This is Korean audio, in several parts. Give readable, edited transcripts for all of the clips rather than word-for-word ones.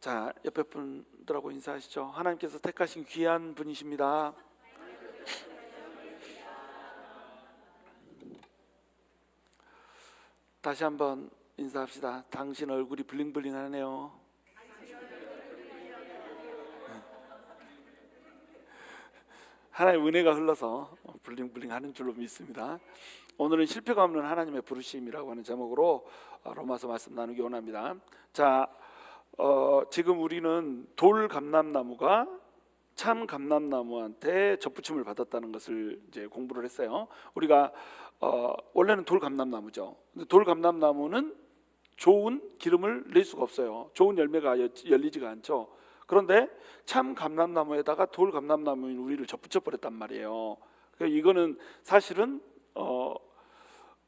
자, 옆에 분들하고 인사하시죠. 하나님께서 택하신 귀한 분이십니다. 다시 한번 인사합시다. 당신 얼굴이 블링블링하네요. 하나님의 은혜가 흘러서 블링블링하는 줄로 믿습니다. 오늘은 실패가 없는 하나님의 부르심이라고 하는 제목으로 로마서 말씀 나누기 원합니다. 자, 지금 우리는 돌 감람나무가 참 감람나무한테 접붙임을 받았다는 것을 이제 공부를 했어요. 우리가 원래는 돌 감람나무죠. 근데 돌 감람나무는 좋은 기름을 낼 수가 없어요. 좋은 열매가 열리지가 않죠. 그런데 참 감람나무에다가 돌 감람나무인 우리를 접붙여 버렸단 말이에요. 그러니까 이거는 사실은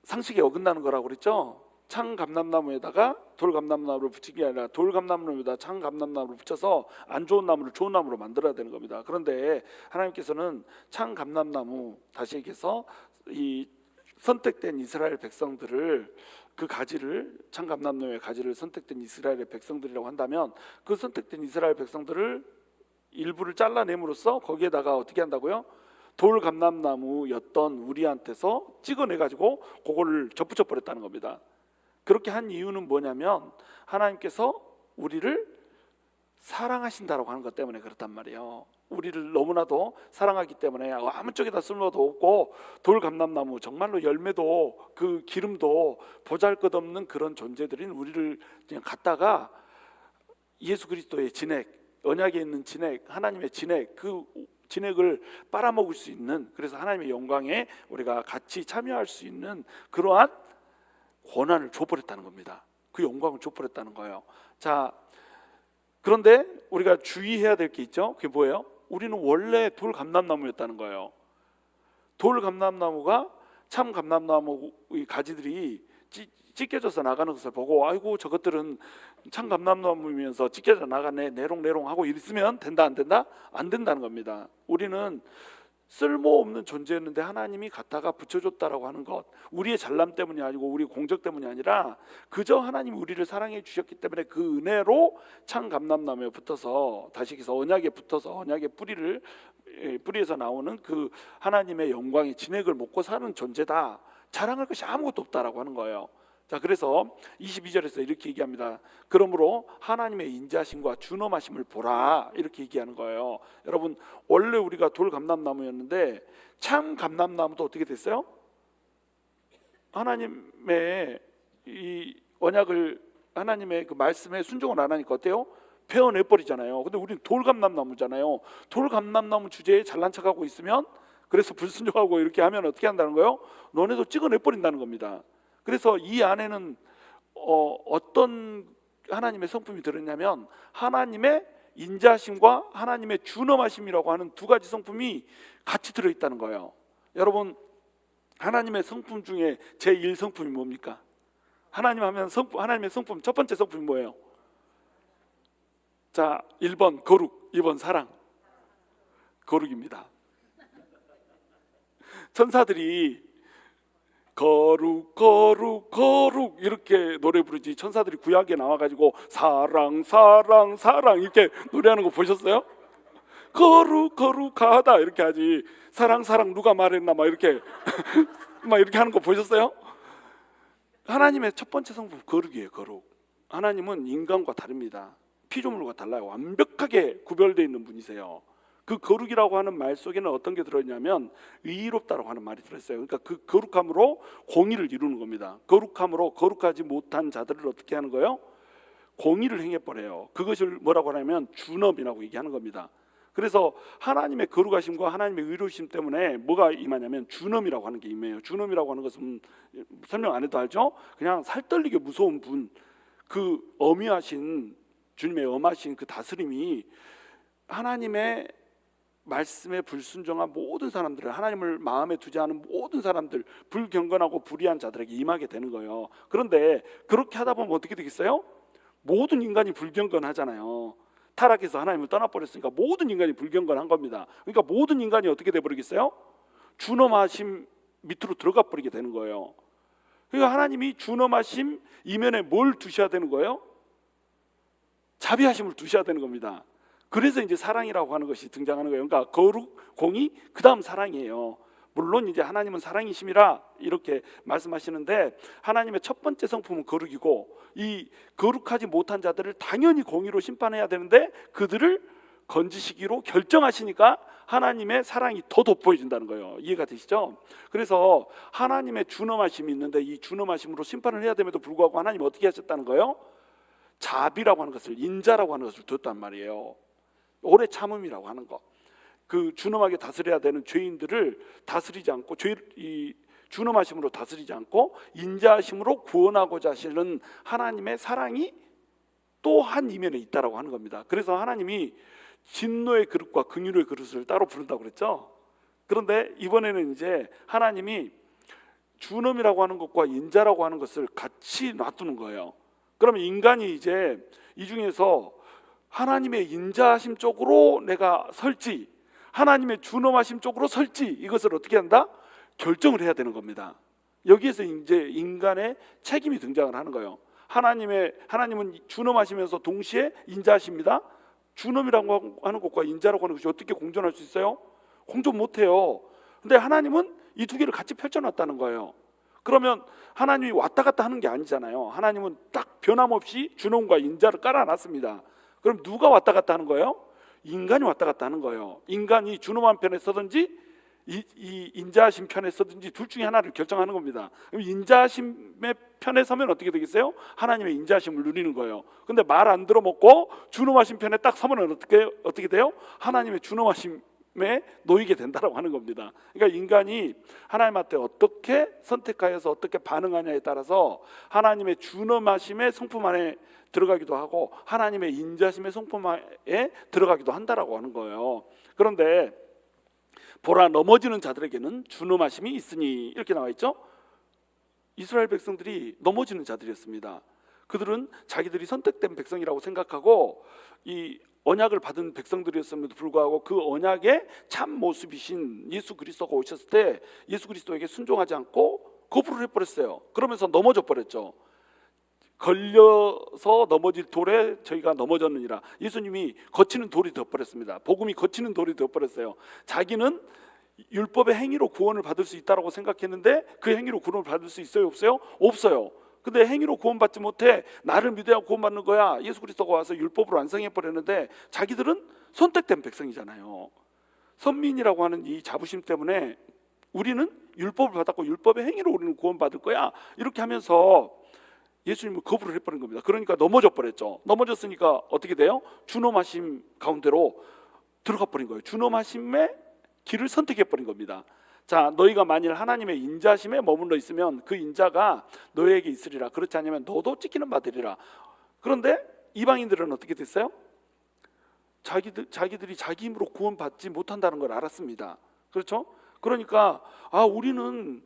상식에 어긋나는 거라고 그랬죠. 참 감람나무에다가 돌 감람나무를 붙인 게 아니라 돌 감람나무에다 참 감람나무를 붙여서 안 좋은 나무를 좋은 나무로 만들어야 되는 겁니다. 그런데 하나님께서는 참 감람나무, 다시 얘기해서 이 선택된 이스라엘 백성들을, 그 가지를, 참 감람나무의 가지를 선택된 이스라엘의 백성들이라고 한다면 그 선택된 이스라엘 백성들을 일부를 잘라냄으로써 거기에다가 어떻게 한다고요? 돌 감람나무였던 우리한테서 찍어내가지고 그거를 접붙여 버렸다는 겁니다. 그렇게 한 이유는 뭐냐면 하나님께서 우리를 사랑하신다라고 하는 것 때문에 그렇단 말이에요. 우리를 너무나도 사랑하기 때문에 아무 쪽에다 쓸모도 없고 돌 감람나무, 정말로 열매도 그 기름도 보잘것없는 그런 존재들인 우리를 그냥 갖다가 예수 그리스도의 진액, 언약에 있는 진액, 하나님의 진액, 그 진액을 빨아먹을 수 있는, 그래서 하나님의 영광에 우리가 같이 참여할 수 있는 그러한 권한을 줘버렸다는 겁니다. 그 영광을 줘버렸다는 거예요. 자, 그런데 우리가 주의해야 될 게 있죠. 그게 뭐예요? 우리는 원래 돌 감람나무였다는 거예요. 돌 감람나무가 참 감람나무의 가지들이 찢겨져서 나가는 것을 보고, 아이고 저것들은 참 감람나무면서 찢겨져 나가네, 내롱내롱 하고 있으면 된다 안 된다? 안 된다는 겁니다. 우리는 쓸모없는 존재였는데 하나님이 갖다가 붙여줬다라고 하는 것, 우리의 잘남 때문이 아니고 우리의 공적 때문이 아니라 그저 하나님이 우리를 사랑해 주셨기 때문에 그 은혜로 참 감람나무에 붙어서, 다시 얘기해서 언약에 붙어서 언약의 뿌리에서 나오는 그 하나님의 영광의 진액을 먹고 사는 존재다. 자랑할 것이 아무것도 없다라고 하는 거예요. 자, 그래서 22절에서 이렇게 얘기합니다. 그러므로 하나님의 인자심과 준엄하심을 보라, 이렇게 얘기하는 거예요. 여러분, 원래 우리가 돌 감람나무였는데 참 감람나무도 어떻게 됐어요? 하나님의 이 언약을, 하나님의 그 말씀에 순종을 안 하니까 어때요? 베어내버리잖아요. 근데 우리는 돌 감람나무잖아요. 돌 감람나무 주제에 잘난 척하고 있으면, 그래서 불순종하고 이렇게 하면 어떻게 한다는 거예요? 너네도 찍어내버린다는 겁니다. 그래서 이 안에는 어떤 하나님의 성품이 들었냐면 하나님의 인자심과 하나님의 준엄하심이라고 하는 두 가지 성품이 같이 들어있다는 거예요. 여러분, 하나님의 성품 중에 제1성품이 뭡니까? 하나님 하면 하나님의 성품 첫 번째 성품이 뭐예요? 자, 1번 거룩, 2번 사랑. 거룩입니다. 천사들이 거룩 거룩 거룩 이렇게 노래 부르지, 천사들이 구약에 나와가지고 사랑 사랑 사랑 이렇게 노래하는 거 보셨어요? 거룩 거룩하다 이렇게 하지, 사랑 사랑 누가 말했나 막 이렇게 막 이렇게 하는 거 보셨어요? 하나님의 첫 번째 성품 거룩이에요. 거룩. 하나님은 인간과 다릅니다. 피조물과 달라요. 완벽하게 구별되어 있는 분이세요. 그 거룩이라고 하는 말 속에는 어떤 게 들어있냐면 의롭다라고 하는 말이 들어있어요. 그러니까 그 거룩함으로 공의를 이루는 겁니다. 거룩함으로 거룩하지 못한 자들을 어떻게 하는 거예요? 공의를 행해버려요. 그것을 뭐라고 하냐면 준엄이라고 얘기하는 겁니다. 그래서 하나님의 거룩하심과 하나님의 의로우심 때문에 뭐가 임하냐면 준엄이라고 하는 게 임해요. 준엄이라고 하는 것은 설명 안 해도 알죠? 그냥 살떨리게 무서운 분, 그 엄위하신, 주님의 엄하신 그 다스림이 하나님의 말씀에 불순종한 모든 사람들을, 하나님을 마음에 두지 않은 모든 사람들, 불경건하고 불의한 자들에게 임하게 되는 거예요. 그런데 그렇게 하다 보면 어떻게 되겠어요? 모든 인간이 불경건하잖아요. 타락해서 하나님을 떠나버렸으니까 모든 인간이 불경건한 겁니다. 그러니까 모든 인간이 어떻게 돼버리겠어요? 준엄하심 밑으로 들어가 버리게 되는 거예요. 그러니까 하나님이 준엄하심 이면에 뭘 두셔야 되는 거예요? 자비하심을 두셔야 되는 겁니다. 그래서 이제 사랑이라고 하는 것이 등장하는 거예요. 그러니까 거룩, 공의, 그 다음 사랑이에요. 물론 이제 하나님은 사랑이심이라 이렇게 말씀하시는데, 하나님의 첫 번째 성품은 거룩이고, 이 거룩하지 못한 자들을 당연히 공의로 심판해야 되는데 그들을 건지시기로 결정하시니까 하나님의 사랑이 더 돋보여진다는 거예요. 이해가 되시죠? 그래서 하나님의 준엄하심이 있는데, 이 준엄하심으로 심판을 해야 됨에도 불구하고 하나님 어떻게 하셨다는 거예요? 자비라고 하는 것을, 인자라고 하는 것을 뒀단 말이에요. 오래 참음이라고 하는 거. 그 준엄하게 다스려야 되는 죄인들을 다스리지 않고, 이 준엄하심으로 다스리지 않고 인자하심으로 구원하고자 하시는 하나님의 사랑이 또 한 이면에 있다라고 하는 겁니다. 그래서 하나님이 진노의 그릇과 긍휼의 그릇을 따로 부른다고 그랬죠. 그런데 이번에는 이제 하나님이 준엄이라고 하는 것과 인자라고 하는 것을 같이 놔두는 거예요. 그러면 인간이 이제 이 중에서 하나님의 인자하심 쪽으로 내가 설지, 하나님의 준엄하심 쪽으로 설지, 이것을 어떻게 한다? 결정을 해야 되는 겁니다. 여기에서 이제 인간의 책임이 등장을 하는 거예요. 하나님은 준엄하시면서 동시에 인자하십니다. 준엄이라고 하는 것과 인자라고 하는 것이 어떻게 공존할 수 있어요? 공존 못해요. 근데 하나님은 이 두 개를 같이 펼쳐놨다는 거예요. 그러면 하나님이 왔다 갔다 하는 게 아니잖아요. 하나님은 딱 변함없이 준엄과 인자를 깔아놨습니다. 그럼 누가 왔다 갔다 하는 거예요? 인간이 왔다 갔다 하는 거예요. 인간이 준엄한 편에 서든지 이 인자하심 편에 서든지 둘 중에 하나를 결정하는 겁니다. 그럼 인자하심의 편에 서면 어떻게 되겠어요? 하나님의 인자하심을 누리는 거예요. 근데 말 안 들어먹고 준엄하신 편에 딱 서면 어떻게 돼요? 하나님의 준엄하심에 놓이게 된다라고 하는 겁니다. 그러니까 인간이 하나님한테 어떻게 선택하여서 어떻게 반응하냐에 따라서 하나님의 준엄하심의 성품 안에 들어가기도 하고 하나님의 인자심의 성품 안에 들어가기도 한다라고 하는 거예요. 그런데 보라, 넘어지는 자들에게는 준엄하심이 있으니, 이렇게 나와 있죠. 이스라엘 백성들이 넘어지는 자들이었습니다. 그들은 자기들이 선택된 백성이라고 생각하고 이 언약을 받은 백성들이었음에도 불구하고 그 언약의 참 모습이신 예수 그리스도가 오셨을 때 예수 그리스도에게 순종하지 않고 거부를 해버렸어요. 그러면서 넘어져 버렸죠. 걸려서 넘어질 돌에 저희가 넘어졌느니라. 예수님이 거치는 돌이 되어버렸습니다. 복음이 거치는 돌이 되어버렸어요. 자기는 율법의 행위로 구원을 받을 수 있다고 생각했는데 그 행위로 구원을 받을 수 있어요? 없어요? 없어요. 근데 행위로 구원받지 못해 나를 믿어야 구원받는 거야. 예수 그리스도가 와서 율법을 완성해버렸는데 자기들은 선택된 백성이잖아요. 선민이라고 하는 이 자부심 때문에 우리는 율법을 받았고 율법의 행위로 우리는 구원받을 거야, 이렇게 하면서 예수님을 거부를 해버린 겁니다. 그러니까 넘어져 버렸죠. 넘어졌으니까 어떻게 돼요? 준엄하심 가운데로 들어가 버린 거예요. 준엄하심의 길을 선택해 버린 겁니다. 자, 너희가 만일 하나님의 인자심에 머물러 있으면 그 인자가 너희에게 있으리라. 그렇지 않으면 너도 찢기는 바 되리라. 그런데 이방인들은 어떻게 됐어요? 자기들이 자기 힘으로 구원받지 못한다는 걸 알았습니다. 그렇죠? 그러니까 우리는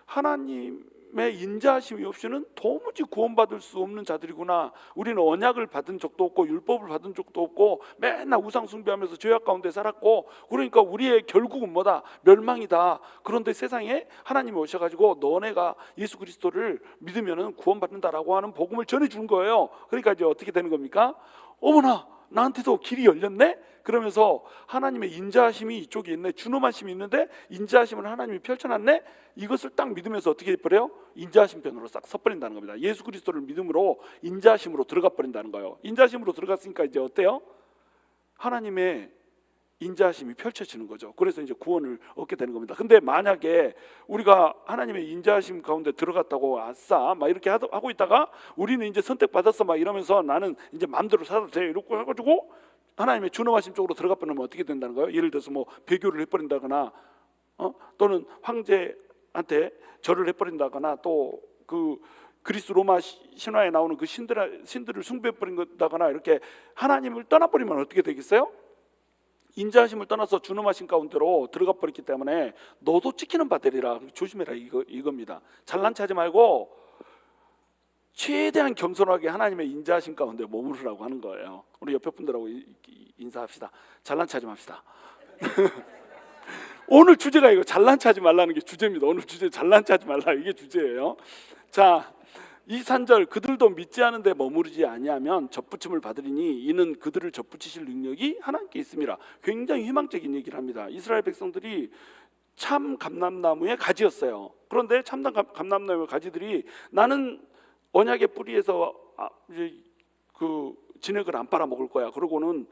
하나님의 인자하심이 없이는 도무지 구원받을 수 없는 자들이구나. 우리는 언약을 받은 적도 없고 율법을 받은 적도 없고 맨날 우상 숭배하면서 죄악 가운데 살았고, 그러니까 우리의 결국은 뭐다? 멸망이다. 그런데 세상에 하나님이 오셔가지고 너네가 예수 그리스도를 믿으면 구원받는다라고 하는 복음을 전해준 거예요. 그러니까 이제 어떻게 되는 겁니까? 어머나, 나한테도 길이 열렸네? 그러면서 하나님의 인자하심이 이쪽에 있네, 준엄하심이 있는데 인자하심을 하나님이 펼쳐놨네? 이것을 딱 믿으면서 어떻게 해버려요? 인자하심 편으로 싹 서버린다는 겁니다. 예수 그리스도를 믿음으로 인자하심으로 들어가 버린다는 거예요. 인자하심으로 들어갔으니까 이제 어때요? 하나님의 인자하심이 펼쳐지는 거죠. 그래서 이제 구원을 얻게 되는 겁니다. 근데 만약에 우리가 하나님의 인자하심 가운데 들어갔다고 아싸 막 이렇게 하고 있다가 우리는 이제 선택받았어 막 이러면서 나는 이제 마음대로 살아도 돼 이렇게 해가지고 하나님의 준엄하심 쪽으로 들어가 버리면 어떻게 된다는 거예요? 예를 들어서 뭐 배교를 해버린다거나 또는 황제한테 절을 해버린다거나, 또 그 그리스 로마 신화에 나오는 그 신들을 숭배해버린다거나, 이렇게 하나님을 떠나버리면 어떻게 되겠어요? 인자하심을 떠나서 준엄하신 가운데로 들어가 버렸기 때문에 너도 찍히는 바 되리라. 조심해라, 이겁니다. 잘난 체하지 말고 최대한 겸손하게 하나님의 인자하심 가운데 머무르라고 하는 거예요. 우리 옆에 분들하고 인사합시다. 잘난 체하지 맙시다. 오늘 주제가 이거 잘난 체하지 말라는 게 주제입니다. 오늘 주제 잘난 체하지 말라, 이게 주제예요. 자, 이 산절 그들도 믿지 않은데 머무르지 아니하면 접붙임을 받으리니 이는 그들을 접붙이실 능력이 하나님께 있습니다. 굉장히 희망적인 얘기를 합니다. 이스라엘 백성들이 참 감람나무의 가지였어요. 그런데 참 감람나무의 가지들이 나는 언약의 뿌리에서 그 진액을 안 빨아먹을 거야. 그러고는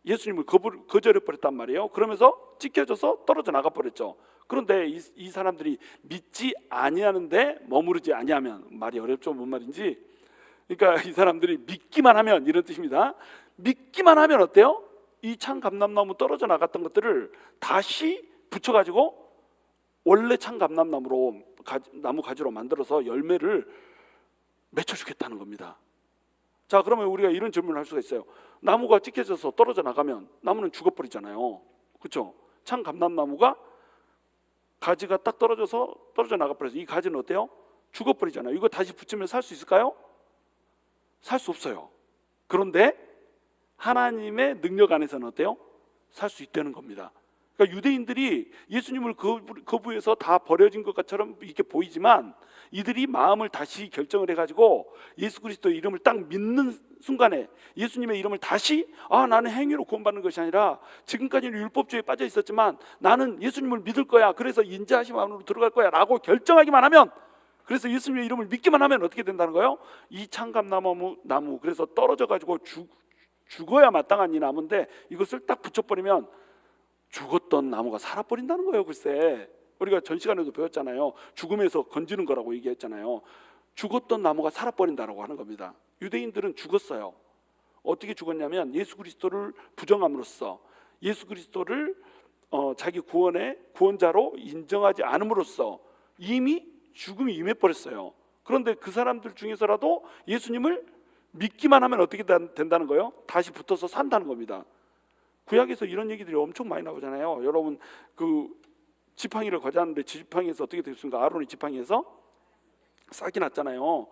예수님을 거절해 버렸단 말이에요. 그러면서 찢겨져서 떨어져 나가 버렸죠. 그런데 이 사람들이 믿지 아니하는데 머무르지 아니하면, 말이 어렵죠. 뭔 말인지. 그러니까 이 사람들이 믿기만 하면, 이런 뜻입니다. 믿기만 하면 어때요? 이 참 감람나무 떨어져 나갔던 것들을 다시 붙여가지고 원래 참 감람나무로 나무 가지로 만들어서 열매를 맺혀주겠다는 겁니다. 자, 그러면 우리가 이런 질문을 할 수가 있어요. 나무가 찢겨져서 떨어져 나가면 나무는 죽어버리잖아요. 그렇죠? 참 감람나무가 가지가 딱 떨어져 나가버려서 이 가지는 어때요? 죽어버리잖아요. 이거 다시 붙이면 살 수 있을까요? 살 수 없어요. 그런데 하나님의 능력 안에서는 어때요? 살 수 있다는 겁니다. 그러니까 유대인들이 예수님을 거부해서 다 버려진 것처럼 이렇게 보이지만, 이들이 마음을 다시 결정을 해가지고 예수 그리스도의 이름을 딱 믿는 순간에 예수님의 이름을 다시, 나는 행위로 구원받는 것이 아니라 지금까지는 율법주의에 빠져 있었지만 나는 예수님을 믿을 거야, 그래서 인자하심 안으로 들어갈 거야 라고 결정하기만 하면, 그래서 예수님의 이름을 믿기만 하면 어떻게 된다는 거예요? 이 참감나무, 그래서 떨어져 가지고 죽어야 마땅한 이 나무인데 이것을 딱 붙여버리면 죽었던 나무가 살아버린다는 거예요. 글쎄, 우리가 전 시간에도 배웠잖아요. 죽음에서 건지는 거라고 얘기했잖아요. 죽었던 나무가 살아버린다라고 하는 겁니다. 유대인들은 죽었어요. 어떻게 죽었냐면 예수 그리스도를 부정함으로써, 예수 그리스도를 자기 구원자로 인정하지 않음으로써 이미 죽음이 임해버렸어요. 그런데 그 사람들 중에서라도 예수님을 믿기만 하면 어떻게 된다는 거예요? 다시 붙어서 산다는 겁니다. 구약에서 이런 얘기들이 엄청 많이 나오잖아요. 여러분, 그 지팡이를 가져왔는데 지팡이에서 어떻게 됐습니까? 아론이 지팡이에서 싹이 났잖아요.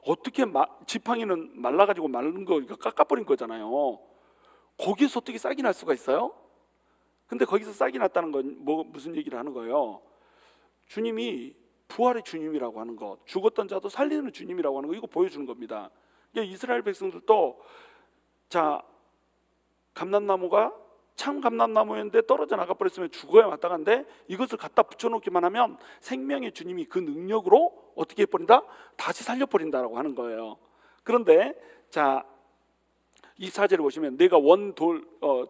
어떻게 지팡이는 말라가지고 마른 거 깎아버린 거잖아요. 거기에서 어떻게 싹이 날 수가 있어요? 근데 거기서 싹이 났다는 건 무슨 얘기를 하는 거예요? 주님이 부활의 주님이라고 하는 것, 죽었던 자도 살리는 주님이라고 하는 거, 이거 보여주는 겁니다. 이스라엘 백성들도, 자, 감람나무가 참 감람나무였는데 떨어져 나가버렸으면 죽어야 마땅한데 이것을 갖다 붙여놓기만 하면 생명의 주님이 그 능력으로 어떻게 해버린다? 다시 살려버린다라고 하는 거예요. 그런데 자, 이 사제를 보시면 내가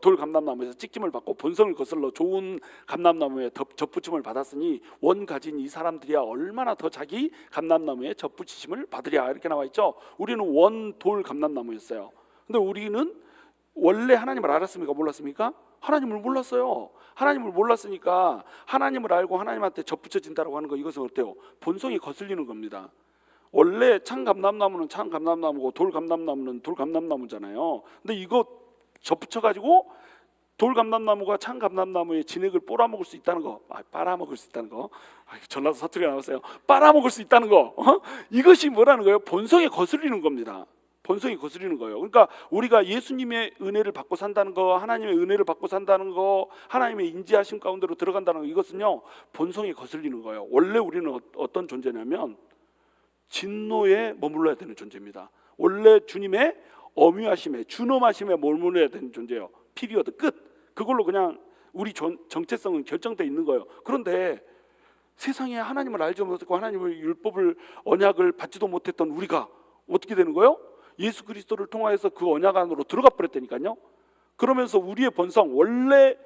돌 감람나무에서 찍힘을 받고 본성을 거슬러 좋은 감람나무에 접붙임을 받았으니 원 가진 이 사람들이야 얼마나 더 자기 감람나무에 접붙이심을 받으랴, 이렇게 나와 있죠. 우리는 돌 감람나무였어요. 근데 우리는 원래 하나님을 알았습니까? 몰랐습니까? 하나님을 몰랐어요. 하나님을 몰랐으니까 하나님을 알고 하나님한테 접붙여진다고 하는 거, 이것은 어때요? 본성이 거슬리는 겁니다. 원래 참 감람나무는 참 감람나무고 돌 감람나무는 돌 감람나무잖아요. 근데 이거 접붙여가지고 돌 감람나무가 참 감람나무의 진액을 빨아먹을 수 있다는 거, 빨아먹을 수 있다는 거, 전라도 사투리가 나왔어요. 빨아먹을 수 있다는 거, 이것이 뭐라는 거예요? 본성에 거슬리는 겁니다. 본성이 거스리는 거예요. 그러니까 우리가 예수님의 은혜를 받고 산다는 거, 하나님의 은혜를 받고 산다는 거, 하나님의 인지하심 가운데로 들어간다는 거, 이것은요 본성이 거슬리는 거예요. 원래 우리는 어떤 존재냐면 진노에 머물러야 되는 존재입니다. 원래 주님의 엄유하심에, 준엄하심에 머물러야 되는 존재예요. 피리어드, 끝. 그걸로 그냥 우리 정체성은 결정되어 있는 거예요. 그런데 세상에 하나님을 알지 못했고 하나님의 율법을, 언약을 받지도 못했던 우리가 어떻게 되는 거예요? 예수 그리스도를 통하여서 그 언약 안으로 들어가 버렸다니까요. 그러면서 우리의 본성, 원래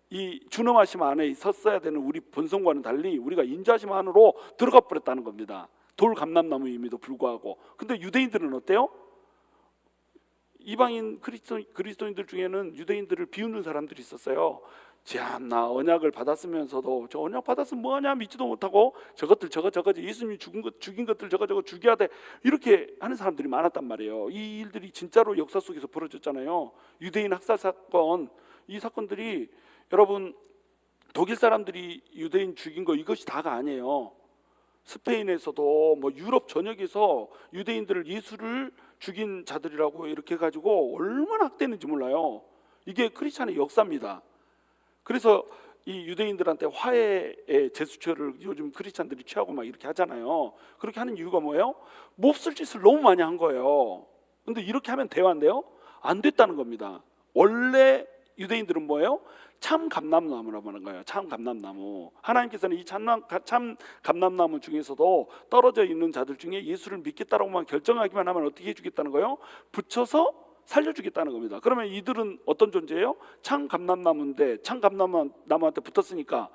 이 준엄하심 안에 섰어야 되는 우리 본성과는 달리 우리가 인자하심 안으로 들어가 버렸다는 겁니다. 돌 감람나무임에도 불구하고. 근데 유대인들은 어때요? 이방인 그리스도인들 중에는 유대인들을 비웃는 사람들이 있었어요. 참나, 언약을 받았으면서도 저 언약 받았으면 뭐하냐, 믿지도 못하고 저것들 저거지, 예수님이 죽인 것들 저거 죽여야 돼, 이렇게 하는 사람들이 많았단 말이에요. 이 일들이 진짜로 역사 속에서 벌어졌잖아요. 유대인 학살 사건, 이 사건들이 여러분 독일 사람들이 유대인 죽인 거 이것이 다가 아니에요. 스페인에서도 뭐 유럽 전역에서 유대인들을, 예수를 죽인 자들이라고 이렇게 해가지고 얼마나 학대했는지 몰라요. 이게 크리스찬의 역사입니다. 그래서 이 유대인들한테 화해의 제스처를 요즘 크리스찬들이 취하고 막 이렇게 하잖아요. 그렇게 하는 이유가 뭐예요? 몹쓸 짓을 너무 많이 한 거예요. 근데 이렇게 하면 대화인데요? 안 됐다는 겁니다. 원래 유대인들은 뭐예요? 참 감람나무라고 하는 거예요. 참 감람나무. 하나님께서는 이 참 감람나무 중에서도 떨어져 있는 자들 중에 예수를 믿겠다라고만 결정하기만 하면 어떻게 해주겠다는 거예요? 붙여서 살려주겠다는 겁니다. 그러면 이들은 어떤 존재예요? 참 감람나무인데 참 감람나무한테 붙었으니까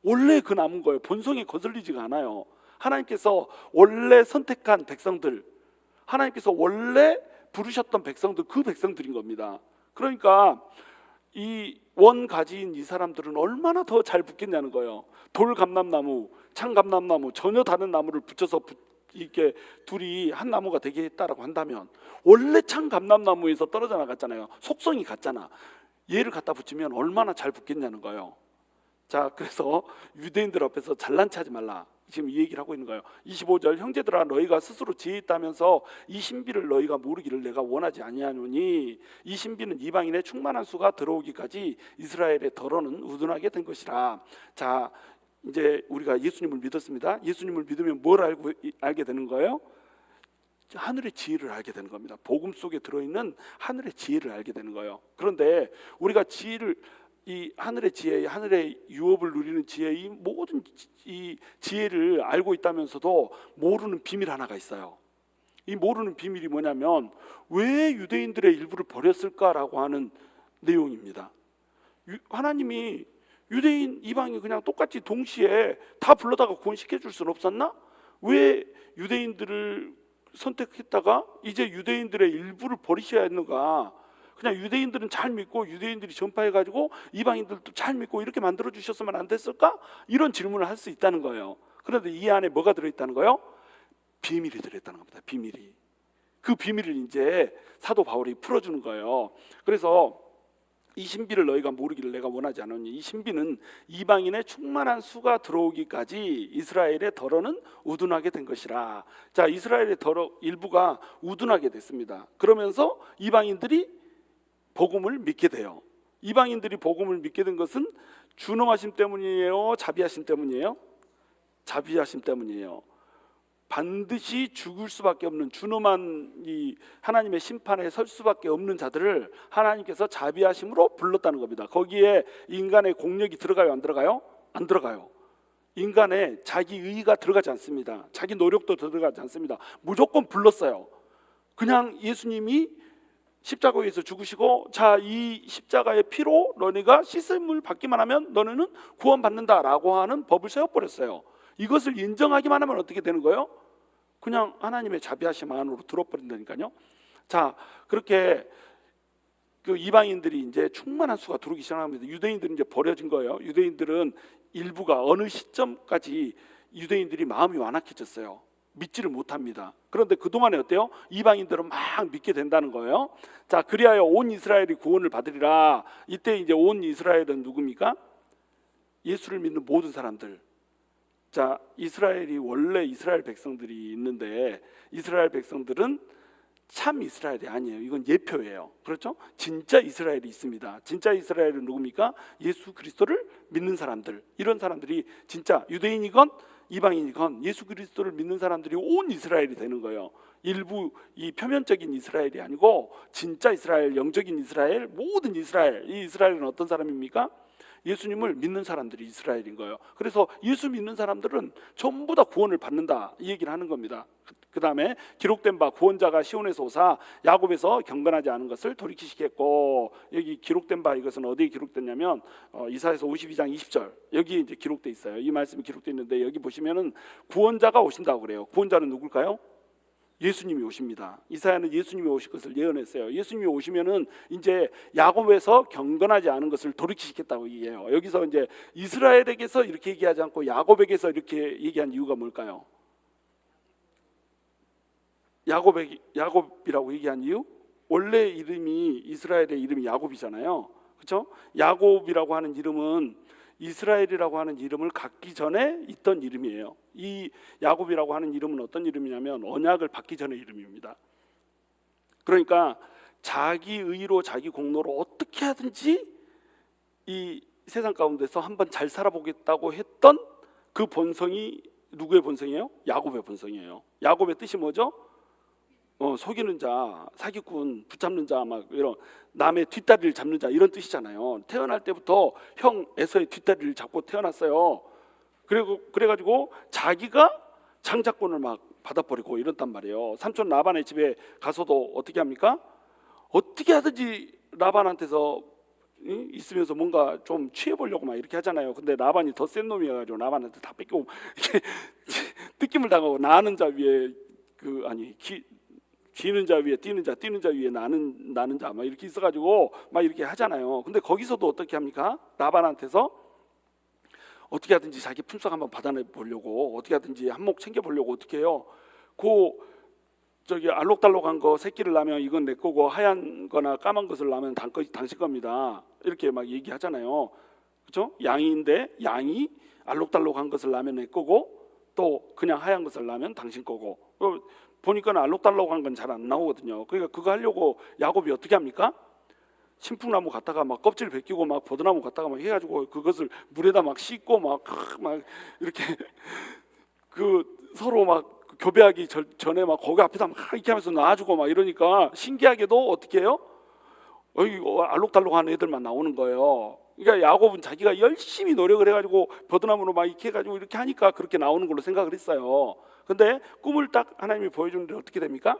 원래 그 나무인 거예요. 본성에 거슬리지가 않아요. 하나님께서 원래 선택한 백성들, 하나님께서 원래 부르셨던 백성들, 그 백성들인 겁니다. 그러니까 이 원가지인 이 사람들은 얼마나 더 잘 붙겠냐는 거예요. 돌감람나무, 참감람나무 전혀 다른 나무를 붙여서 이렇게 둘이 한 나무가 되게 했다라고 한다면 원래 참감람나무에서 떨어져 나갔잖아요. 속성이 같잖아. 얘를 갖다 붙이면 얼마나 잘 붙겠냐는 거예요. 자, 그래서 유대인들 앞에서 잘난 체하지 말라. 지금 이 얘기를 하고 있는 거예요. 25절 형제들아 너희가 스스로 지혜 있다면서 이 신비를 너희가 모르기를 내가 원하지 아니하노니 이 신비는 이방인의 충만한 수가 들어오기까지 이스라엘의 덜어는 우둔하게 된 것이라. 자, 이제 우리가 예수님을 믿었습니다. 예수님을 믿으면 뭘 알게 되는 거예요? 하늘의 지혜를 알게 되는 겁니다. 복음 속에 들어있는 하늘의 지혜를 알게 되는 거예요. 그런데 우리가 지혜를 이 하늘의 지혜, 하늘의 유업을 누리는 지혜, 이 모든 이 지혜를 알고 있다면서도 모르는 비밀 하나가 있어요. 이 모르는 비밀이 뭐냐면 왜 유대인들의 일부를 버렸을까라고 하는 내용입니다. 하나님이 유대인, 이방인 그냥 똑같이 동시에 다 불러다가 구원시켜 줄 수는 없었나? 왜 유대인들을 선택했다가 이제 유대인들의 일부를 버리셔야 했는가? 그냥 유대인들은 잘 믿고 유대인들이 전파해가지고 이방인들도 잘 믿고 이렇게 만들어 주셨으면 안 됐을까? 이런 질문을 할 수 있다는 거예요. 그런데 이 안에 뭐가 들어있다는 거예요? 비밀이 들어있다는 겁니다. 비밀이. 그 비밀을 이제 사도 바울이 풀어주는 거예요. 그래서 이 신비를 너희가 모르기를 내가 원하지 않으니 이 신비는 이방인의 충만한 수가 들어오기까지 이스라엘의 덜어는 우둔하게 된 것이라. 자, 이스라엘의 덜어 일부가 우둔하게 됐습니다. 그러면서 이방인들이 복음을 믿게 돼요. 이방인들이 복음을 믿게 된 것은 준엄하심 때문이에요? 자비하심 때문이에요? 자비하심 때문이에요. 반드시 죽을 수밖에 없는 준엄한 이 하나님의 심판에 설 수밖에 없는 자들을 하나님께서 자비하심으로 불렀다는 겁니다. 거기에 인간의 공력이 들어가요? 안 들어가요? 안 들어가요. 인간의 자기 의의가 들어가지 않습니다. 자기 노력도 들어가지 않습니다. 무조건 불렀어요. 그냥 예수님이 십자가에서 죽으시고 자, 이 십자가의 피로 너네가 씻음을 받기만 하면 너네는 구원받는다라고 하는 법을 세워버렸어요. 이것을 인정하기만 하면 어떻게 되는 거예요? 그냥 하나님의 자비하심 안으로 들어버린다니까요. 자, 그렇게 그 이방인들이 이제 충만한 수가 들어오기 시작합니다. 유대인들은 이제 버려진 거예요. 유대인들은 일부가 어느 시점까지 유대인들이 마음이 완악해졌어요. 믿지를 못합니다. 그런데 그동안에 어때요? 이방인들은 막 믿게 된다는 거예요. 자, 그리하여 온 이스라엘이 구원을 받으리라. 이때 이제 온 이스라엘은 누굽니까? 예수를 믿는 모든 사람들. 자, 이스라엘이 원래 이스라엘 백성들이 있는데 이스라엘 백성들은 참 이스라엘이 아니에요. 이건 예표예요. 그렇죠? 진짜 이스라엘이 있습니다. 진짜 이스라엘은 누굽니까? 예수 그리스도를 믿는 사람들. 이런 사람들이 진짜 유대인이건 이방인이건 예수 그리스도를 믿는 사람들이 온 이스라엘이 되는 거예요. 일부 이 표면적인 이스라엘이 아니고 진짜 이스라엘, 영적인 이스라엘, 모든 이스라엘. 이 이스라엘은 어떤 사람입니까? 예수님을 믿는 사람들이 이스라엘인 거예요. 그래서 예수 믿는 사람들은 전부 다 구원을 받는다, 이 얘기를 하는 겁니다. 그 다음에 기록된 바 구원자가 시온에서 오사 야곱에서 경건하지 않은 것을 돌이키시겠고, 여기 기록된 바 이것은 어디에 기록됐냐면 이사야서 52장 20절 여기 이제 기록돼 있어요. 이 말씀이 기록돼 있는데 여기 보시면은 구원자가 오신다고 그래요. 구원자는 누굴까요? 예수님이 오십니다. 이사야는 예수님이 오실 것을 예언했어요. 예수님이 오시면은 이제 야곱에서 경건하지 않은 것을 돌이키시겠다고 얘기해요. 여기서 이제 이스라엘에게서 이렇게 얘기하지 않고 야곱에게서 이렇게 얘기한 이유가 뭘까요? 야곱이라고 얘기한 이유? 원래 이름이 이스라엘의 이름이 야곱이잖아요. 그렇죠? 야곱이라고 하는 이름은 이스라엘이라고 하는 이름을 갖기 전에 있던 이름이에요. 이 야곱이라고 하는 이름은 어떤 이름이냐면 언약을 받기 전의 이름입니다. 그러니까 자기 의로 자기 공로로 어떻게 하든지 이 세상 가운데서 한번 잘 살아보겠다고 했던 그 본성이 누구의 본성이에요? 야곱의 본성이에요. 야곱의 뜻이 뭐죠? 속이는 자, 사기꾼, 붙잡는 자, 막 이런 남의 뒷다리를 잡는 자 이런 뜻이잖아요. 태어날 때부터 형 에서의 뒷다리를 잡고 태어났어요. 그래가지고 자기가 장자권을 막 받아버리고 이랬단 말이에요. 삼촌 라반의 집에 가서도 어떻게 합니까? 어떻게 하든지 라반한테서 있으면서 뭔가 좀 취해보려고 막 이렇게 하잖아요. 근데 라반이 더 센 놈이어가지고 라반한테 다 뺏기고 이렇게 뜯김을 당하고 나는 자 위에 기는 자 위에 뛰는 자 위에 나는 자 막 이렇게 있어가지고 막 이렇게 하잖아요. 근데 거기서도 어떻게 합니까? 라반한테서 어떻게 하든지 자기 품삯 한번 받아내보려고 어떻게 하든지 한몫 챙겨보려고 어떻게 해요? 저기 알록달록한 거 새끼를 낳으면 이건 내 거고 하얀 거나 까만 것을 낳으면 당신 겁니다. 이렇게 막 얘기하잖아요. 그렇죠? 양인데 양이 알록달록한 것을 낳으면 내 거고 또 그냥 하얀 것을 낳으면 당신 거고. 보니까 알록달록한 건 잘 안 나오거든요. 그러니까 그거 하려고 야곱이 어떻게 합니까? 신풍나무 갖다가 막 껍질 벗기고 막 버드나무 갖다가 막 해가지고 그것을 물에다 막 씻고 막 이렇게 서로 막 교배하기 전에 막 거기 앞에다 막 이렇게 하면서 놔주고 막 이러니까 신기하게도 어떻게 해요? 알록달록한 애들만 나오는 거예요. 그러니까 야곱은 자기가 열심히 노력을 해가지고 버드나무로 막 이렇게 해가지고 이렇게 하니까 그렇게 나오는 걸로 생각을 했어요. 근데 꿈을 딱 하나님이 보여주는데 어떻게 됩니까?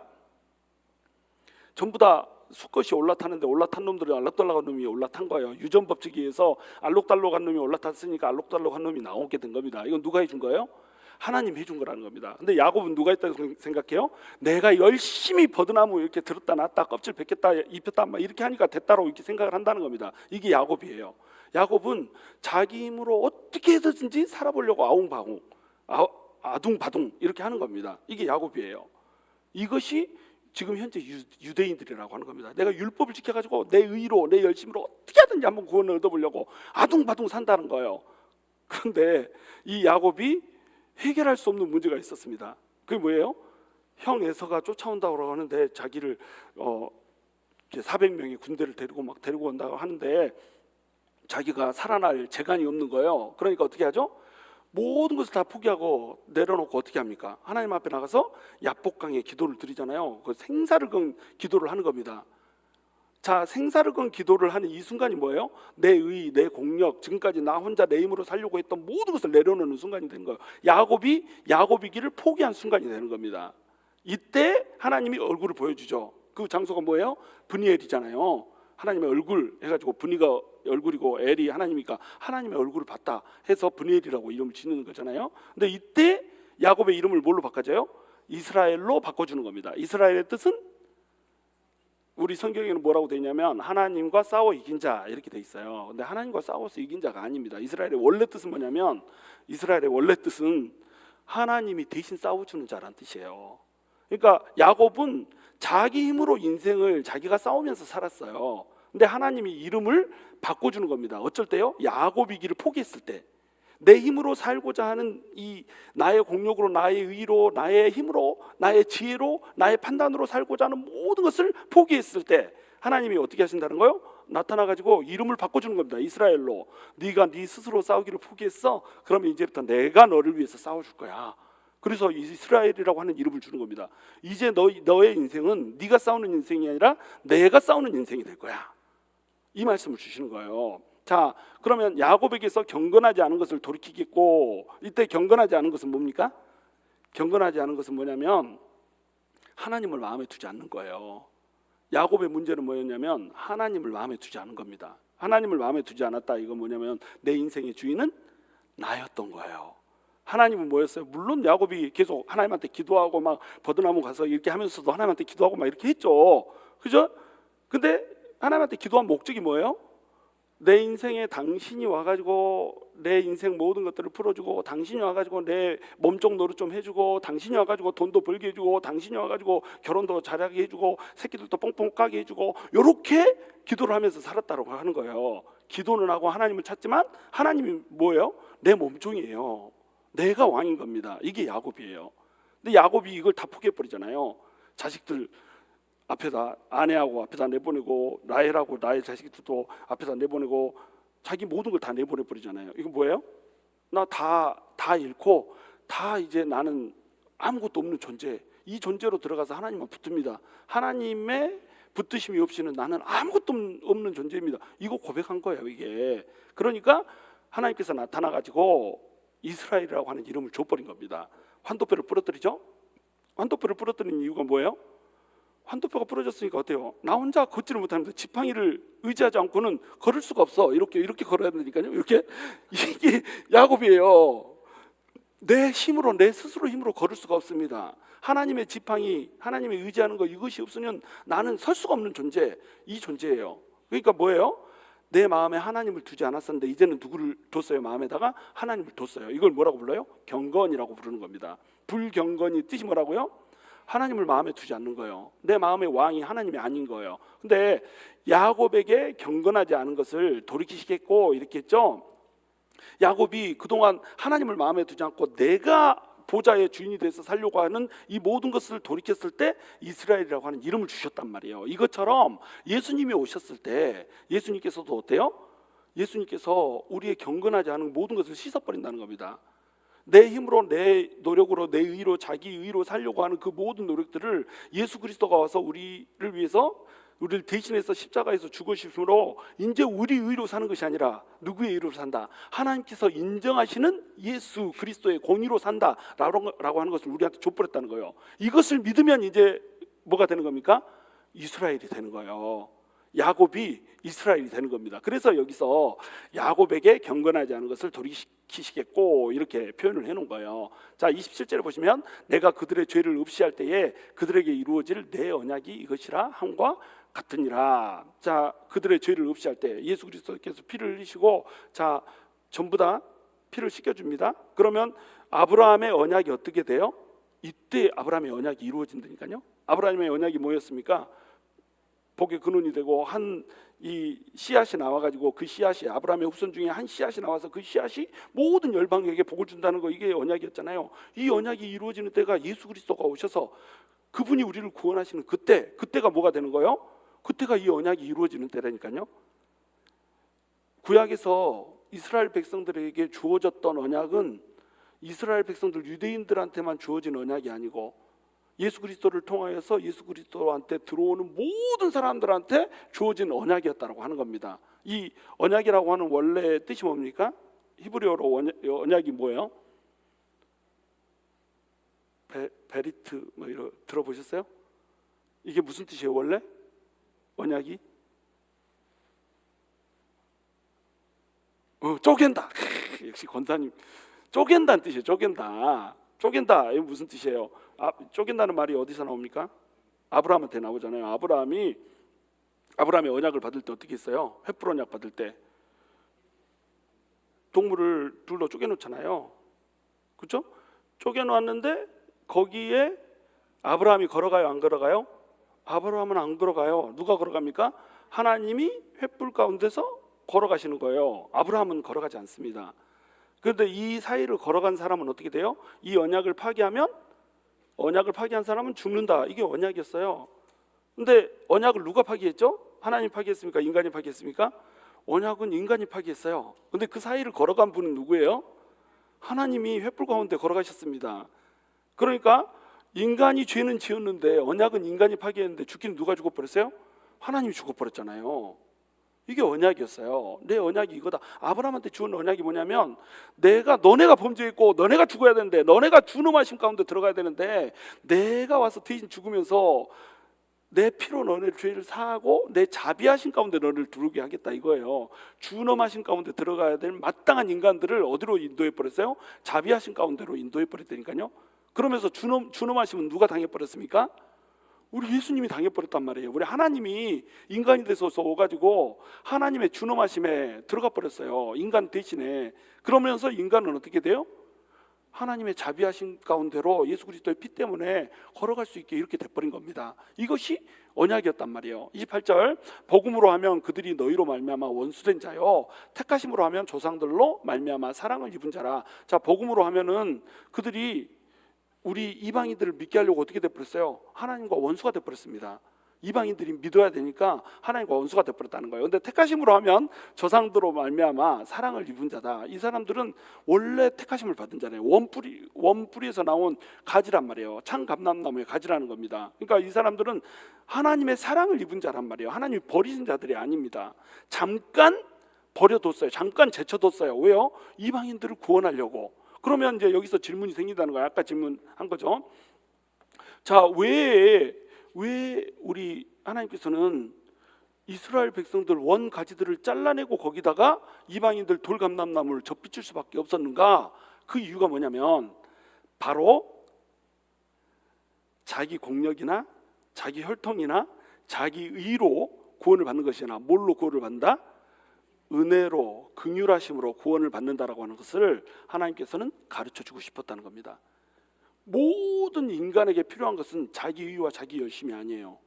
전부 다 수컷이 올라타는데 올라탄 놈들이 알록달록한 놈이 올라탄 거예요. 유전법칙에 의해서 알록달록한 놈이 올라탔으니까 알록달록한 놈이 나오게 된 겁니다. 이건 누가 해준 거예요? 하나님 해준 거라는 겁니다. 근데 야곱은 누가 했다고 생각해요? 내가 열심히 버드나무 이렇게 들었다 놨다 껍질 벗겼다 입혔다 막 이렇게 하니까 됐다고 이렇게 생각을 한다는 겁니다. 이게 야곱이에요. 야곱은 자기 힘으로 어떻게 해서든지 살아보려고 아웅바웅 아둥바둥 이렇게 하는 겁니다. 이게 야곱이에요. 이것이 지금 현재 유대인들이라고 하는 겁니다. 내가 율법을 지켜가지고 내 의로 내 열심으로 어떻게 하든지 한번 구원을 얻어보려고 아둥바둥 산다는 거예요. 그런데 이 야곱이 해결할 수 없는 문제가 있었습니다. 그게 뭐예요? 형 에서가 쫓아온다고 하는데 자기를 400명의 군대를 데리고 온다고 하는데 자기가 살아날 재간이 없는 거예요. 그러니까 어떻게 하죠? 모든 것을 다 포기하고 내려놓고 어떻게 합니까? 하나님 앞에 나가서 야복강에 기도를 드리잖아요. 그 생사를 건 기도를 하는 겁니다. 자, 생사를 건 기도를 하는 이 순간이 뭐예요? 내 의, 내 공력, 지금까지 나 혼자 내 힘으로 살려고 했던 모든 것을 내려놓는 순간이 되는 거예요. 야곱이기를 포기한 순간이 되는 겁니다. 이때 하나님이 얼굴을 보여주죠. 그 장소가 뭐예요? 브니엘이잖아요. 하나님의 얼굴 해가지고 브니가 얼굴이고 엘이 하나님이니까 하나님의 얼굴을 봤다 해서 브니엘이라고 이름을 짓는 거잖아요. 근데 이때 야곱의 이름을 뭘로 바꿔줘요? 이스라엘로 바꿔주는 겁니다. 이스라엘의 뜻은 우리 성경에는 뭐라고 되어 있냐면 하나님과 싸워 이긴 자 이렇게 돼 있어요. 근데 하나님과 싸워서 이긴 자가 아닙니다. 이스라엘의 원래 뜻은 뭐냐면 이스라엘의 원래 뜻은 하나님이 대신 싸워주는 자라는 뜻이에요. 그러니까 야곱은 자기 힘으로 인생을 자기가 싸우면서 살았어요. 근데 하나님이 이름을 바꿔주는 겁니다. 어쩔 때요? 야곱이기를 포기했을 때, 내 힘으로 살고자 하는 이 나의 공력으로, 나의 의로, 나의 힘으로, 나의 지혜로, 나의 판단으로 살고자 하는 모든 것을 포기했을 때 하나님이 어떻게 하신다는 거요? 나타나가지고 이름을 바꿔주는 겁니다. 이스라엘로. 네가 네 스스로 싸우기를 포기했어? 그러면 이제부터 내가 너를 위해서 싸워줄 거야. 그래서 이스라엘이라고 하는 이름을 주는 겁니다. 이제 너의 인생은 네가 싸우는 인생이 아니라 내가 싸우는 인생이 될 거야. 이 말씀을 주시는 거예요. 자, 그러면 야곱에게서 경건하지 않은 것을 돌이키겠고, 이때 경건하지 않은 것은 뭡니까? 경건하지 않은 것은 뭐냐면 하나님을 마음에 두지 않는 거예요. 야곱의 문제는 뭐였냐면 하나님을 마음에 두지 않은 겁니다. 하나님을 마음에 두지 않았다. 이건 뭐냐면 내 인생의 주인은 나였던 거예요. 하나님은 뭐였어요? 물론 야곱이 계속 하나님한테 기도하고 막 버드나무 가서 이렇게 하면서도 하나님한테 기도하고 막 이렇게 했죠. 그죠? 근데 하나님한테 기도한 목적이 뭐예요? 내 인생에 당신이 와가지고 내 인생 모든 것들을 풀어주고, 당신이 와가지고 내 몸쪽 노릇 좀 해주고, 당신이 와가지고 돈도 벌게 해주고, 당신이 와가지고 결혼도 잘하게 해주고, 새끼들도 뽕뽕 까게 해주고, 이렇게 기도를 하면서 살았다고 하는 거예요. 기도는 하고 하나님을 찾지만 하나님이 뭐예요? 내 몸종이에요. 내가 왕인 겁니다. 이게 야곱이에요. 근데 야곱이 이걸 다 포기해버리잖아요. 자식들 앞에다, 아내하고 앞에다 내보내고, 라헬하고 라헬 자식들도 앞에다 내보내고, 자기 모든 걸 다 내보내 버리잖아요. 이거 뭐예요? 나 다 잃고 다 이제 나는 아무것도 없는 존재. 이 존재로 들어가서 하나님만 붙습니다. 하나님의 붙드심이 없이는 나는 아무것도 없는 존재입니다. 이거 고백한 거예요, 이게. 그러니까 하나님께서 나타나 가지고 이스라엘이라고 하는 이름을 줘버린 겁니다. 환도뼈를 부러뜨리죠. 환도뼈를 부러뜨리는 이유가 뭐예요? 환도뼈가 부러졌으니까 어때요? 나 혼자 걷지를 못하는데 지팡이를 의지하지 않고는 걸을 수가 없어. 이렇게 걸어야 되니까요. 이렇게. 이게 야곱이에요. 내 힘으로, 내 스스로 힘으로 걸을 수가 없습니다. 하나님의 지팡이, 하나님의 의지하는 거, 이것이 없으면 나는 설 수가 없는 존재, 이 존재예요. 그러니까 뭐예요? 내 마음에 하나님을 두지 않았었는데 이제는 누구를 뒀어요? 마음에다가 하나님을 뒀어요. 이걸 뭐라고 불러요? 경건이라고 부르는 겁니다. 불경건이 뜻이 뭐라고요? 하나님을 마음에 두지 않는 거예요. 내 마음의 왕이 하나님이 아닌 거예요. 근데 야곱에게 경건하지 않은 것을 돌이키시겠고 이렇게 했죠. 야곱이 그동안 하나님을 마음에 두지 않고 내가 보좌의 주인이 돼서 살려고 하는 이 모든 것을 돌이켰을 때 이스라엘이라고 하는 이름을 주셨단 말이에요. 이것처럼 예수님이 오셨을 때 예수님께서도 어때요? 예수님께서 우리의 경건하지 않은 모든 것을 씻어버린다는 겁니다. 내 힘으로, 내 노력으로, 내 의로, 자기 의로 살려고 하는 그 모든 노력들을 예수 그리스도가 와서 우리를 위해서, 우리를 대신해서 십자가에서 죽으심으로 이제 우리 의로 사는 것이 아니라 누구의 의로 산다? 하나님께서 인정하시는 예수 그리스도의 공의로 산다라고 하는 것을 우리한테 줘버렸다는 거예요. 이것을 믿으면 이제 뭐가 되는 겁니까? 이스라엘이 되는 거예요. 야곱이 이스라엘이 되는 겁니다. 그래서 여기서 야곱에게 경건하지 않은 것을 돌이키시겠고 이렇게 표현을 해놓은 거예요. 자, 27절에 보시면 내가 그들의 죄를 없이할 때에 그들에게 이루어질 내 언약이 이것이라 함과 같으니라. 자, 그들의 죄를 없이할 때 예수 그리스도께서 피를 흘리시고 자 전부 다 피를 씻겨줍니다. 그러면 아브라함의 언약이 어떻게 돼요? 이때 아브라함의 언약이 이루어진다니까요. 아브라함의 언약이 뭐였습니까? 복의 근원이 되고 한 이 씨앗이 나와가지고 그 씨앗이 아브라함의 후손 중에 한 씨앗이 나와서 그 씨앗이 모든 열방에게 복을 준다는 거, 이게 언약이었잖아요. 이 언약이 이루어지는 때가 예수 그리스도가 오셔서 그분이 우리를 구원하시는 그때가 뭐가 되는 거예요? 그때가 이 언약이 이루어지는 때라니까요. 구약에서 이스라엘 백성들에게 주어졌던 언약은 이스라엘 백성들 유대인들한테만 주어진 언약이 아니고 예수 그리스도를 통하여서 예수 그리스도한테 들어오는 모든 사람들한테 주어진 언약이었다고 하는 겁니다. 이 언약이라고 하는 원래 뜻이 뭡니까? 히브리어로 언약이 뭐예요? 베리트 뭐 이런 들어보셨어요? 이게 무슨 뜻이에요 원래? 언약이? 쪼갠다. 역시 권사님, 쪼갠다는 뜻이에요. 쪼갠다. 이게 무슨 뜻이에요? 쪼갠다는 말이 어디서 나옵니까? 아브라함한테 나오잖아요. 아브라함의 언약을 받을 때 어떻게 했어요? 횃불 언약 받을 때 동물을 둘러 쪼개놓잖아요. 그렇죠? 쪼개놓았는데 거기에 아브라함이 걸어가요, 안 걸어가요? 아브라함은 안 걸어가요. 누가 걸어갑니까? 하나님이 횃불 가운데서 걸어가시는 거예요. 아브라함은 걸어가지 않습니다. 그런데 이 사이를 걸어간 사람은 어떻게 돼요? 이 언약을 파기한 사람은 죽는다. 이게 언약이었어요. 근데 언약을 누가 파기했죠? 하나님 파기했습니까? 인간이 파기했습니까? 언약은 인간이 파기했어요. 근데 그 사이를 걸어간 분은 누구예요? 하나님이 횃불 가운데 걸어가셨습니다. 그러니까 인간이 죄는 지었는데 언약은 인간이 파기했는데 죽기는 누가 죽어버렸어요? 하나님이 죽어버렸잖아요. 이게 언약이었어요. 내 언약이 이거다. 아브라함한테 주는 언약이 뭐냐면 너네가 범죄했고 너네가 죽어야 되는데, 너네가 준엄하심 가운데 들어가야 되는데 내가 와서 대신 죽으면서 내 피로 너네 죄를 사하고 내 자비하심 가운데 너를 들어오게 하겠다 이거예요. 준엄하심 가운데 들어가야 될 마땅한 인간들을 어디로 인도해 버렸어요? 자비하심 가운데로 인도해 버렸다니까요. 그러면서 준엄하심은 누가 당해버렸습니까? 우리 예수님이 당해버렸단 말이에요. 우리 하나님이 인간이 돼서 오가지고 하나님의 준엄하심에 들어가 버렸어요. 인간 대신에. 그러면서 인간은 어떻게 돼요? 하나님의 자비하심 가운데로 예수 그리스도의 피 때문에 걸어갈 수 있게 이렇게 돼버린 겁니다. 이것이 언약이었단 말이에요. 28절, 복음으로 하면 그들이 너희로 말미암아 원수된 자요, 택하심으로 하면 조상들로 말미암아 사랑을 입은 자라. 자, 복음으로 하면은 그들이 우리 이방인들을 믿게 하려고 어떻게 돼버렸어요? 하나님과 원수가 돼버렸습니다. 이방인들이 믿어야 되니까 하나님과 원수가 되어버렸다는 거예요. 근데 택하심으로 하면 조상들로 말미암아 사랑을 입은 자다. 이 사람들은 원래 택하심을 받은 자래요. 원뿌리에서 나온 가지란 말이에요. 참 감람나무의 가지라는 겁니다. 그러니까 이 사람들은 하나님의 사랑을 입은 자란 말이에요. 하나님이 버리신 자들이 아닙니다. 잠깐 버려뒀어요. 잠깐 제쳐뒀어요. 왜요? 이방인들을 구원하려고. 그러면 이제 여기서 질문이 생긴다는 거예요. 아까 질문한 거죠. 자, 왜 우리 하나님께서는 이스라엘 백성들 원 가지들을 잘라내고 거기다가 이방인들 돌감람나무를 접비칠 수밖에 없었는가? 그 이유가 뭐냐면 바로 자기 공력이나 자기 혈통이나 자기 의로 구원을 받는 것이 아니라 뭘로 구원을 받는다? 은혜로 긍휼하심으로 구원을 받는다라고 하는 것을 하나님께서는 가르쳐주고 싶었다는 겁니다. 모든 인간에게 필요한 것은 자기 의와 자기 열심이 아니에요.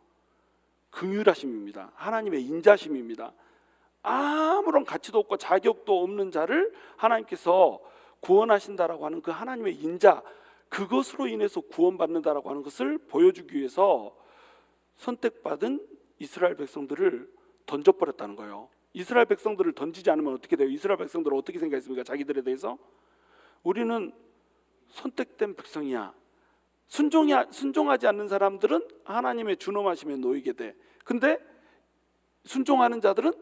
긍휼하심입니다. 하나님의 인자심입니다. 아무런 가치도 없고 자격도 없는 자를 하나님께서 구원하신다라고 하는 그 하나님의 인자, 그것으로 인해서 구원받는다라고 하는 것을 보여주기 위해서 선택받은 이스라엘 백성들을 던져버렸다는 거예요. 이스라엘 백성들을 던지지 않으면 어떻게 돼요? 이스라엘 백성들은 어떻게 생각했습니까? 자기들에 대해서 우리는 선택된 백성이야. 순종하지 않는 사람들은 하나님의 준엄하심에 놓이게 돼. 근데 순종하는 자들은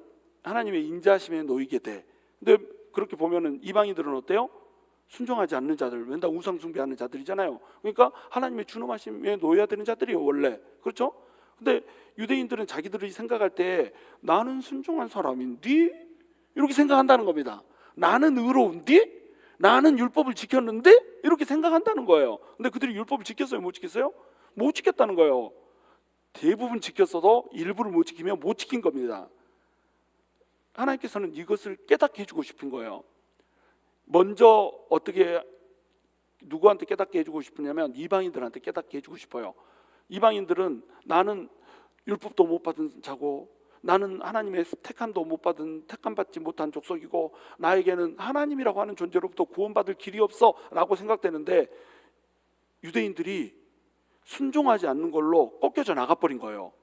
하나님의 인자하심에 놓이게 돼. 근데 그렇게 보면은 이방인들은 어때요? 순종하지 않는 자들, 맨날 우상 숭배하는 자들이잖아요. 그러니까 하나님의 준엄하심에 놓여야 되는 자들이에요, 원래. 그렇죠? 근데 유대인들은 자기들이 생각할 때 나는 순종한 사람인디? 이렇게 생각한다는 겁니다. 나는 의로운디? 나는 율법을 지켰는데? 이렇게 생각한다는 거예요. 근데 그들이 율법을 지켰어요? 못 지켰어요? 못 지켰다는 거예요. 대부분 지켰어도 일부를 못 지키면 못 지킨 겁니다. 하나님께서는 이것을 깨닫게 해주고 싶은 거예요. 먼저 어떻게 누구한테 깨닫게 해주고 싶으냐면 이방인들한테 깨닫게 해주고 싶어요. 이방인들은 나는 율법도 못 받은 자고 나는 하나님의 택함도 못 받은 택함받지 못한 족속이고 나에게는 하나님이라고 하는 존재로부터 구원받을 길이 없어 라고 생각되는데 유대인들이 순종하지 않는 걸로 꺾여져 나가버린 거예요.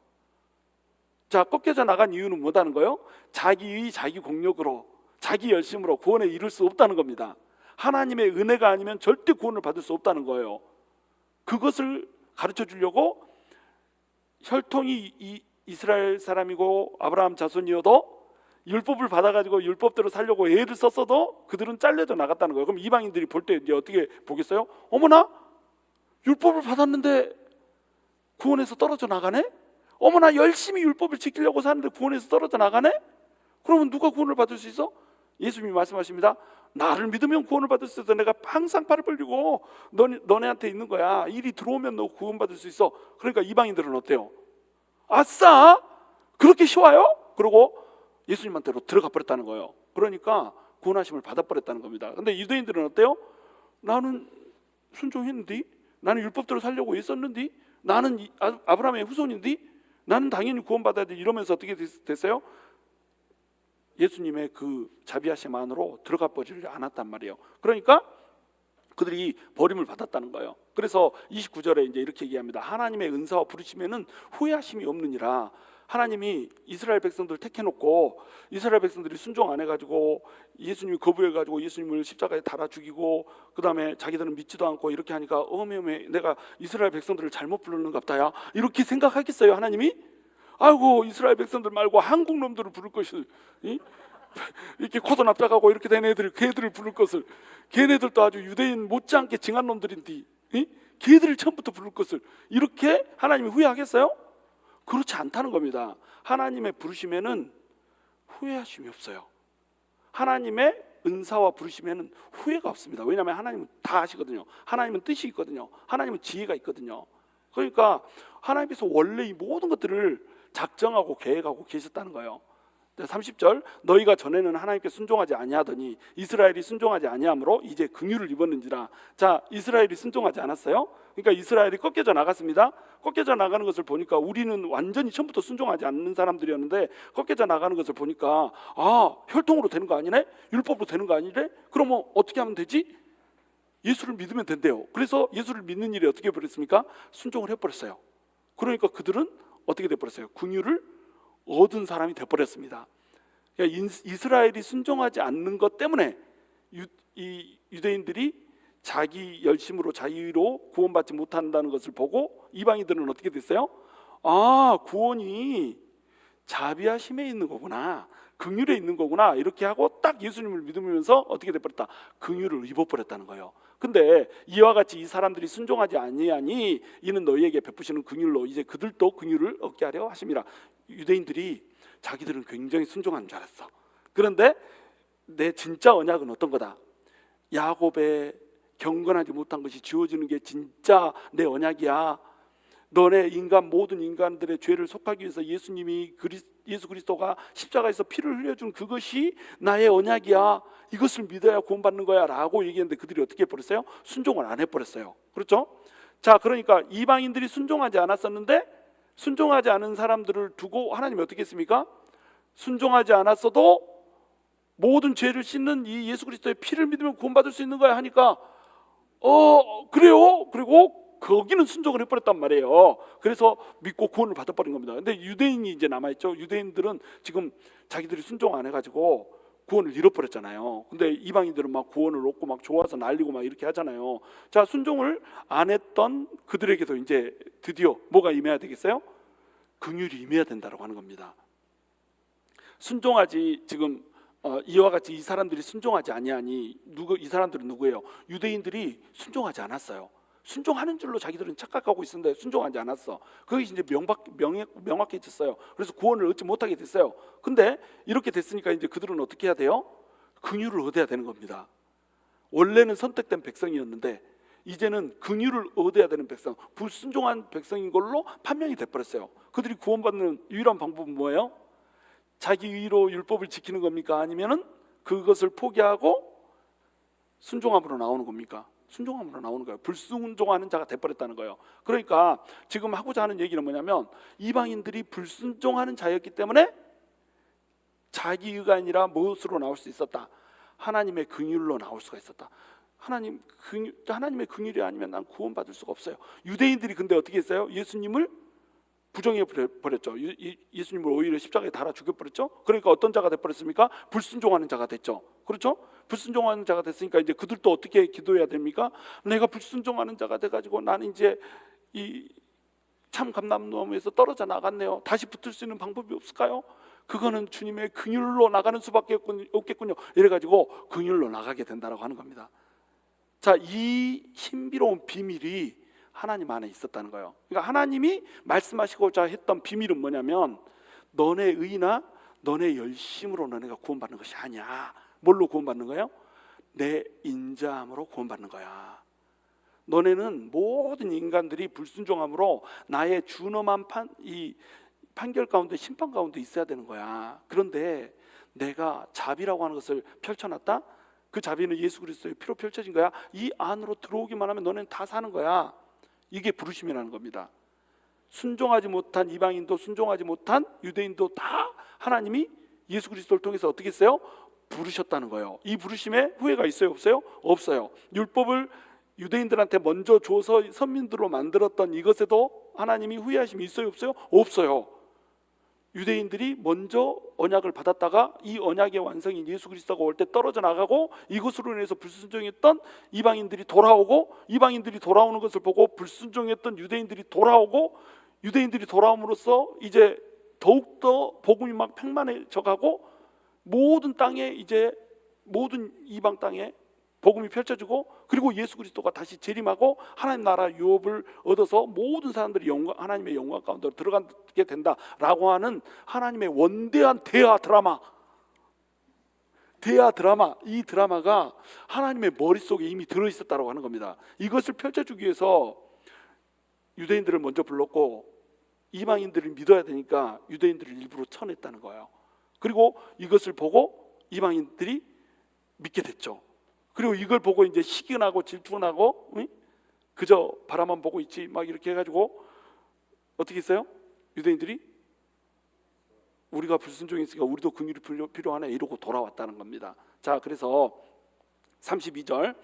자, 꺾여져 나간 이유는 뭐다는 거예요? 자기의 자기 공력으로 자기 열심으로 구원에 이를 수 없다는 겁니다. 하나님의 은혜가 아니면 절대 구원을 받을 수 없다는 거예요. 그것을 가르쳐 주려고 혈통이 이스라엘 사람이고 아브라함 자손이어도 율법을 받아가지고 율법대로 살려고 애를 썼어도 그들은 잘려져 나갔다는 거예요. 그럼 이방인들이 볼 때 이제 어떻게 보겠어요? 어머나, 율법을 받았는데 구원에서 떨어져 나가네? 어머나, 열심히 율법을 지키려고 사는데 구원에서 떨어져 나가네? 그러면 누가 구원을 받을 수 있어? 예수님이 말씀하십니다. 나를 믿으면 구원을 받을 수 있어. 내가 항상 팔을 벌리고 너네한테 있는 거야. 일이 들어오면 너 구원받을 수 있어. 그러니까 이방인들은 어때요? 아싸! 그렇게 쉬워요? 그러고 예수님한테로 들어가 버렸다는 거예요. 그러니까 구원하심을 받아버렸다는 겁니다. 근데 유대인들은 어때요? 나는 순종했는데, 나는 율법대로 살려고 애썼는데, 나는 아브라함의 후손인데, 나는 당연히 구원받아야 돼. 이러면서 어떻게 됐어요? 예수님의 그 자비하심 안으로 들어가 버리지 않았단 말이에요. 그러니까 그들이 버림을 받았다는 거예요. 그래서 29절에 이제 이렇게 얘기합니다. 하나님의 은사와 부르심에는 후회하심이 없느니라. 하나님이 이스라엘 백성들 택해놓고 이스라엘 백성들이 순종 안 해가지고 예수님이 거부해가지고 예수님을 십자가에 달아 죽이고 그 다음에 자기들은 믿지도 않고 이렇게 하니까 어메 내가 이스라엘 백성들을 잘못 부르는갑다야 이렇게 생각하겠어요 하나님이? 아이고 이스라엘 백성들 말고 한국 놈들을 부를 것을 이렇게 코도 납작하고 이렇게 된 걔들을 부를 것을 걔네들도 아주 유대인 못지않게 징한 놈들인데 걔들을 처음부터 부를 것을 이렇게 하나님이 후회하겠어요? 그렇지 않다는 겁니다. 하나님의 부르심에는 후회하심이 없어요. 하나님의 은사와 부르심에는 후회가 없습니다. 왜냐하면 하나님은 다 아시거든요. 하나님은 뜻이 있거든요. 하나님은 지혜가 있거든요. 그러니까 하나님께서 원래 이 모든 것들을 작정하고 계획하고 계셨다는 거예요. 30절 너희가 전에는 하나님께 순종하지 아니하더니 이스라엘이 순종하지 아니함으로 이제 긍휼을 입었는지라. 자, 이스라엘이 순종하지 않았어요. 그러니까 이스라엘이 꺾여져 나갔습니다. 꺾여져 나가는 것을 보니까 우리는 완전히 처음부터 순종하지 않는 사람들이었는데 꺾여져 나가는 것을 보니까 아, 혈통으로 되는 거 아니네? 율법으로 되는 거 아니래? 그러면 어떻게 하면 되지? 예수를 믿으면 된대요. 그래서 예수를 믿는 일이 어떻게 버렸습니까? 순종을 해버렸어요. 그러니까 그들은 어떻게 돼버렸어요? 긍휼을 얻은 사람이 돼버렸습니다. 그러니까 이스라엘이 순종하지 않는 것 때문에 이 유대인들이 자기 열심으로 자유로 구원받지 못한다는 것을 보고 이방인들은 어떻게 됐어요? 아, 구원이 자비하심에 있는 거구나, 긍휼에 있는 거구나, 이렇게 하고 딱 예수님을 믿으면서 어떻게 돼버렸다? 긍휼을 입어버렸다는 거예요. 근데 이와 같이 이 사람들이 순종하지 아니하니 이는 너희에게 베푸시는 긍휼로 이제 그들도 긍휼을 얻게 하려 하심이라. 유대인들이 자기들은 굉장히 순종하는 줄 알았어. 그런데 내 진짜 언약은 어떤 거다? 야곱의 경건하지 못한 것이 지워지는 게 진짜 내 언약이야. 너네 모든 인간들의 죄를 속하기 위해서 예수 그리스도가 십자가에서 피를 흘려준 그것이 나의 언약이야. 이것을 믿어야 구원받는 거야 라고 얘기했는데 그들이 어떻게 해버렸어요? 순종을 안 해버렸어요. 그렇죠? 자, 그러니까 이방인들이 순종하지 않았었는데 순종하지 않은 사람들을 두고 하나님이 어떻게 했습니까? 순종하지 않았어도 모든 죄를 씻는 이 예수 그리스도의 피를 믿으면 구원받을 수 있는 거야 하니까 그래요? 그리고 거기는 순종을 해버렸단 말이에요. 그래서 믿고 구원을 받아버린 겁니다. 근데 유대인이 이제 남아있죠. 유대인들은 지금 자기들이 순종 안 해가지고 구원을 잃어버렸잖아요. 근데 이방인들은 막 구원을 얻고 막 좋아서 난리고 막 이렇게 하잖아요. 자, 순종을 안 했던 그들에게도 이제 드디어 뭐가 임해야 되겠어요? 긍휼이 임해야 된다고 하는 겁니다. 순종하지 지금 이와 같이 이 사람들이 순종하지 아니하니 이 사람들은 누구예요? 유대인들이 순종하지 않았어요. 순종하는 줄로 자기들은 착각하고 있었는데 순종하지 않았어. 그게 이제 명확해졌어요. 그래서 구원을 얻지 못하게 됐어요. 근데 이렇게 됐으니까 이제 그들은 어떻게 해야 돼요? 긍휼을 얻어야 되는 겁니다. 원래는 선택된 백성이었는데 이제는 긍휼을 얻어야 되는 백성, 불순종한 백성인 걸로 판명이 돼버렸어요. 그들이 구원받는 유일한 방법은 뭐예요? 자기 의로 율법을 지키는 겁니까? 아니면은 그것을 포기하고 순종함으로 나오는 겁니까? 순종함으로 나오는 거예요. 불순종하는 자가 돼버렸다는 거예요. 그러니까 지금 하고자 하는 얘기는 뭐냐면 이방인들이 불순종하는 자였기 때문에 자기의가 아니라 무엇으로 나올 수 있었다? 하나님의 긍휼로 나올 수가 있었다. 하나님의 긍휼이 아니면 난 구원받을 수가 없어요. 유대인들이 근데 어떻게 했어요? 예수님을 부정해 버렸죠. 예수님을 오히려 십자가에 달아 죽여버렸죠. 그러니까 어떤 자가 돼버렸습니까? 불순종하는 자가 됐죠. 그렇죠? 불순종하는 자가 됐으니까 이제 그들도 어떻게 기도해야 됩니까? 내가 불순종하는 자가 돼가지고 나는 이제 이 참 감람나무에서 떨어져 나갔네요. 다시 붙을 수 있는 방법이 없을까요? 그거는 주님의 긍휼로 나가는 수밖에 없겠군요. 이래가지고 긍휼로 나가게 된다라고 하는 겁니다. 자, 이 신비로운 비밀이 하나님 안에 있었다는 거예요. 그러니까 하나님이 말씀하시고자 했던 비밀은 뭐냐면 너네 의나 너네 열심으로 너네가 구원받는 것이 아니야. 뭘로 구원받는 거예요? 내 인자함으로 구원받는 거야. 너네는 모든 인간들이 불순종함으로 나의 준엄한 판결 가운데 심판 가운데 있어야 되는 거야. 그런데 내가 자비라고 하는 것을 펼쳐놨다. 그 자비는 예수 그리스도의 피로 펼쳐진 거야. 이 안으로 들어오기만 하면 너네는 다 사는 거야. 이게 부르심이라는 겁니다. 순종하지 못한 이방인도 순종하지 못한 유대인도 다 하나님이 예수 그리스도를 통해서 어떻게 했어요? 부르셨다는 거예요. 이 부르심에 후회가 있어요? 없어요? 없어요. 율법을 유대인들한테 먼저 줘서 선민들로 만들었던 이것에도 하나님이 후회하심이 있어요? 없어요? 없어요. 유대인들이 먼저 언약을 받았다가 이 언약의 완성인 예수 그리스도가 올 때 떨어져 나가고 이것으로 인해서 불순종했던 이방인들이 돌아오고 이방인들이 돌아오는 것을 보고 불순종했던 유대인들이 돌아오고 유대인들이 돌아옴으로써 이제 더욱더 복음이 막 팽만해져 가고 모든 땅에 이제 모든 이방 땅에 복음이 펼쳐지고 그리고 예수 그리스도가 다시 재림하고 하나님 나라 유업을 얻어서 모든 사람들이 하나님의 영광 가운데로 들어가게 된다라고 하는 하나님의 원대한 대하 드라마, 이 드라마가 하나님의 머릿속에 이미 들어있었다고 하는 겁니다. 이것을 펼쳐주기 위해서 유대인들을 먼저 불렀고 이방인들을 믿어야 되니까 유대인들을 일부러 쳐냈다는 거예요. 그리고 이것을 보고 이방인들이 믿게 됐죠. 그리고 이걸 보고 이제 시기나고 질투나고 그저 바라만 보고 있지 막 이렇게 해가지고 어떻게 했어요? 유대인들이 우리가 불순종했으니까 우리도 긍휼이 필요하네 이러고 돌아왔다는 겁니다. 자, 그래서 32절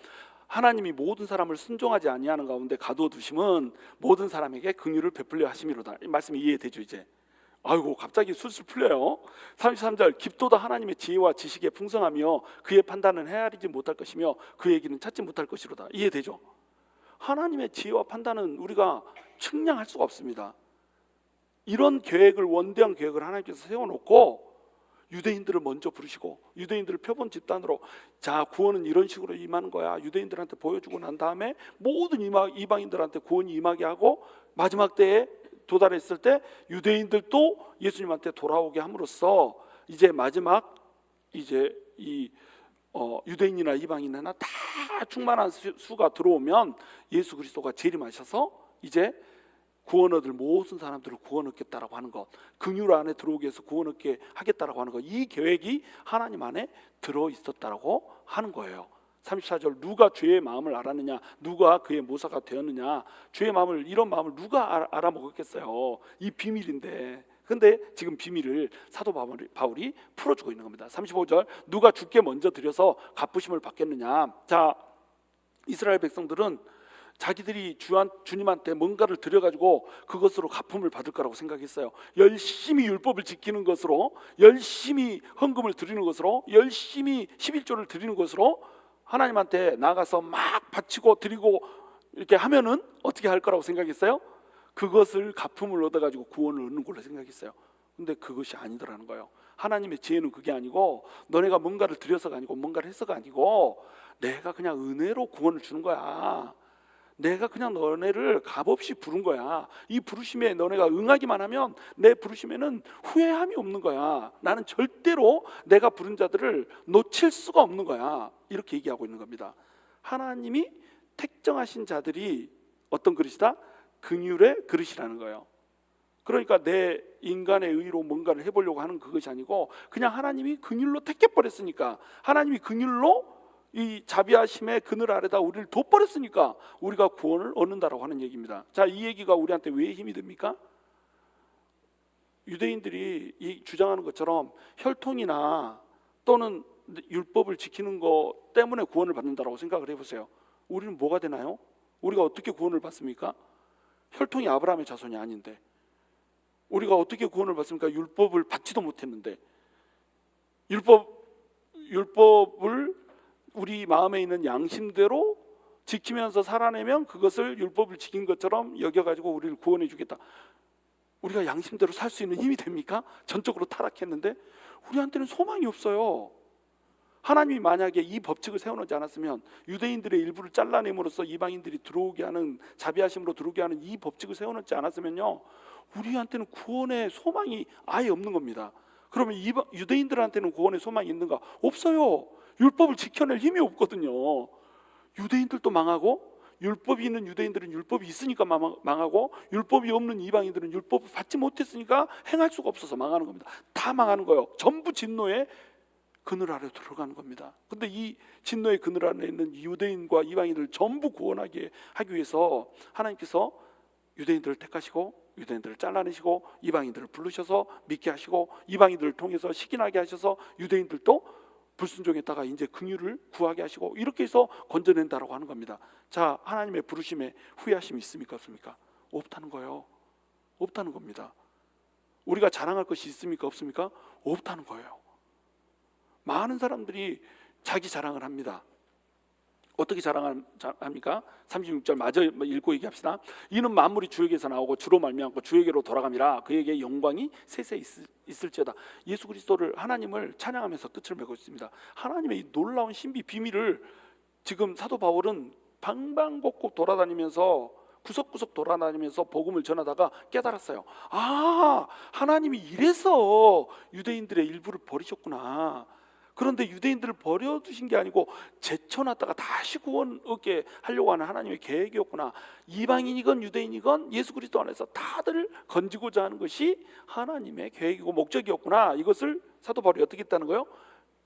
하나님이 모든 사람을 순종하지 아니하는 가운데 가두어두심은 모든 사람에게 긍휼을 베풀려 하심이로다. 이 말씀이 이해되죠 이제? 아이고 갑자기 술술 풀려요. 33절 깊도다 하나님의 지혜와 지식에 풍성하며 그의 판단은 헤아리지 못할 것이며 그의 길은 찾지 못할 것이로다. 이해되죠? 하나님의 지혜와 판단은 우리가 측량할 수가 없습니다. 이런 계획을, 원대한 계획을 하나님께서 세워놓고 유대인들을 먼저 부르시고 유대인들을 표본 집단으로, 자 구원은 이런 식으로 임하는 거야, 유대인들한테 보여주고 난 다음에 모든 이방인들한테 구원이 임하게 하고 마지막 때에 도달했을 때 유대인들도 예수님한테 돌아오게 함으로써 이제 마지막 이제 이 유대인이나 이방인이나 다 충만한 수가 들어오면 예수 그리스도가 재림하셔서 이제 구원 얻을 모든 사람들을 구원 얻겠다라고 하는 것, 긍휼 안에 들어오게 해서 구원 얻게 하겠다라고 하는 것, 이 계획이 하나님 안에 들어 있었다라고 하는 거예요. 34절 누가 주의 마음을 알았느냐, 누가 그의 모사가 되었느냐. 주의 마음을, 이런 마음을 누가 알아먹었겠어요. 이 비밀인데. 근데 지금 비밀을 사도 바울이 풀어주고 있는 겁니다. 35절 누가 주께 먼저 드려서 갚으심을 받겠느냐. 자, 이스라엘 백성들은 자기들이 주님한테 뭔가를 드려가지고 그것으로 갚음을 받을 거라고 생각했어요. 열심히 율법을 지키는 것으로, 열심히 헌금을 드리는 것으로, 열심히 11조를 드리는 것으로 하나님한테 나가서 막 바치고 드리고 이렇게 하면은 어떻게 할 거라고 생각했어요? 그것을 갚음을 얻어가지고 구원을 얻는 걸로 생각했어요. 근데 그것이 아니더라는 거예요. 하나님의 지혜는 그게 아니고, 너네가 뭔가를 드려서가 아니고 뭔가를 해서가 아니고 내가 그냥 은혜로 구원을 주는 거야. 내가 그냥 너네를 값없이 부른 거야. 이 부르심에 너네가 응하기만 하면 내 부르심에는 후회함이 없는 거야. 나는 절대로 내가 부른 자들을 놓칠 수가 없는 거야. 이렇게 얘기하고 있는 겁니다. 하나님이 택정하신 자들이 어떤 그릇이다? 긍휼의 그릇이라는 거예요. 그러니까 내 인간의 의로 뭔가를 해보려고 하는 그것이 아니고 그냥 하나님이 긍휼로 택해버렸으니까, 하나님이 긍휼로 이 자비하심의 그늘 아래다 우리를 둬버렸으니까 우리가 구원을 얻는다라고 하는 얘기입니다. 자, 이 얘기가 우리한테 왜 힘이 됩니까? 유대인들이 이 주장하는 것처럼 혈통이나 또는 율법을 지키는 것 때문에 구원을 받는다라고 생각을 해보세요. 우리는 뭐가 되나요? 우리가 어떻게 구원을 받습니까? 혈통이 아브라함의 자손이 아닌데 우리가 어떻게 구원을 받습니까? 율법을 받지도 못했는데. 율법을 우리 마음에 있는 양심대로 지키면서 살아내면 그것을 율법을 지킨 것처럼 여겨가지고 우리를 구원해 주겠다. 우리가 양심대로 살 수 있는 힘이 됩니까? 전적으로 타락했는데 우리한테는 소망이 없어요. 하나님이 만약에 이 법칙을 세워놓지 않았으면, 유대인들의 일부를 잘라냄으로써 이방인들이 들어오게 하는, 자비하심으로 들어오게 하는 이 법칙을 세워놓지 않았으면요, 우리한테는 구원의 소망이 아예 없는 겁니다. 그러면 유대인들한테는 구원의 소망이 있는가? 없어요. 율법을 지켜낼 힘이 없거든요. 유대인들도 망하고, 율법이 있는 유대인들은 율법이 있으니까 망하고, 율법이 없는 이방인들은 율법을 받지 못했으니까 행할 수가 없어서 망하는 겁니다. 다 망하는 거예요. 전부 진노의 그늘 아래 들어가는 겁니다. 근데 이 진노의 그늘 안에 있는 유대인과 이방인들을 전부 구원하게 하기 위해서 하나님께서 유대인들을 택하시고 유대인들을 잘라내시고 이방인들을 부르셔서 믿게 하시고 이방인들을 통해서 식인하게 하셔서 유대인들도 불순종했다가 이제 긍휼을 구하게 하시고 이렇게 해서 건져낸다라고 하는 겁니다. 자, 하나님의 부르심에 후회하심이 있습니까? 없습니까? 없다는 거예요. 없다는 겁니다. 우리가 자랑할 것이 있습니까? 없습니까? 없다는 거예요. 많은 사람들이 자기 자랑을 합니다. 어떻게 자랑합니까? 36절 마저 읽고 얘기합시다. 이는 만물이 주에게서 나오고 주로 말미암고 주에게로 돌아감이라 그에게 영광이 세세 있을지어다. 예수 그리스도를, 하나님을 찬양하면서 끝을 맺고 있습니다. 하나님의 이 놀라운 신비 비밀을 지금 사도 바울은 방방곡곡 돌아다니면서 구석구석 돌아다니면서 복음을 전하다가 깨달았어요. 아, 하나님이 이래서 유대인들의 일부를 버리셨구나. 그런데 유대인들을 버려두신 게 아니고 제쳐놨다가 다시 구원 얻게 하려고 하는 하나님의 계획이었구나. 이방인이건 유대인이건 예수 그리스도 안에서 다들 건지고자 하는 것이 하나님의 계획이고 목적이었구나. 이것을 사도 바울이 어떻게 했다는 거예요?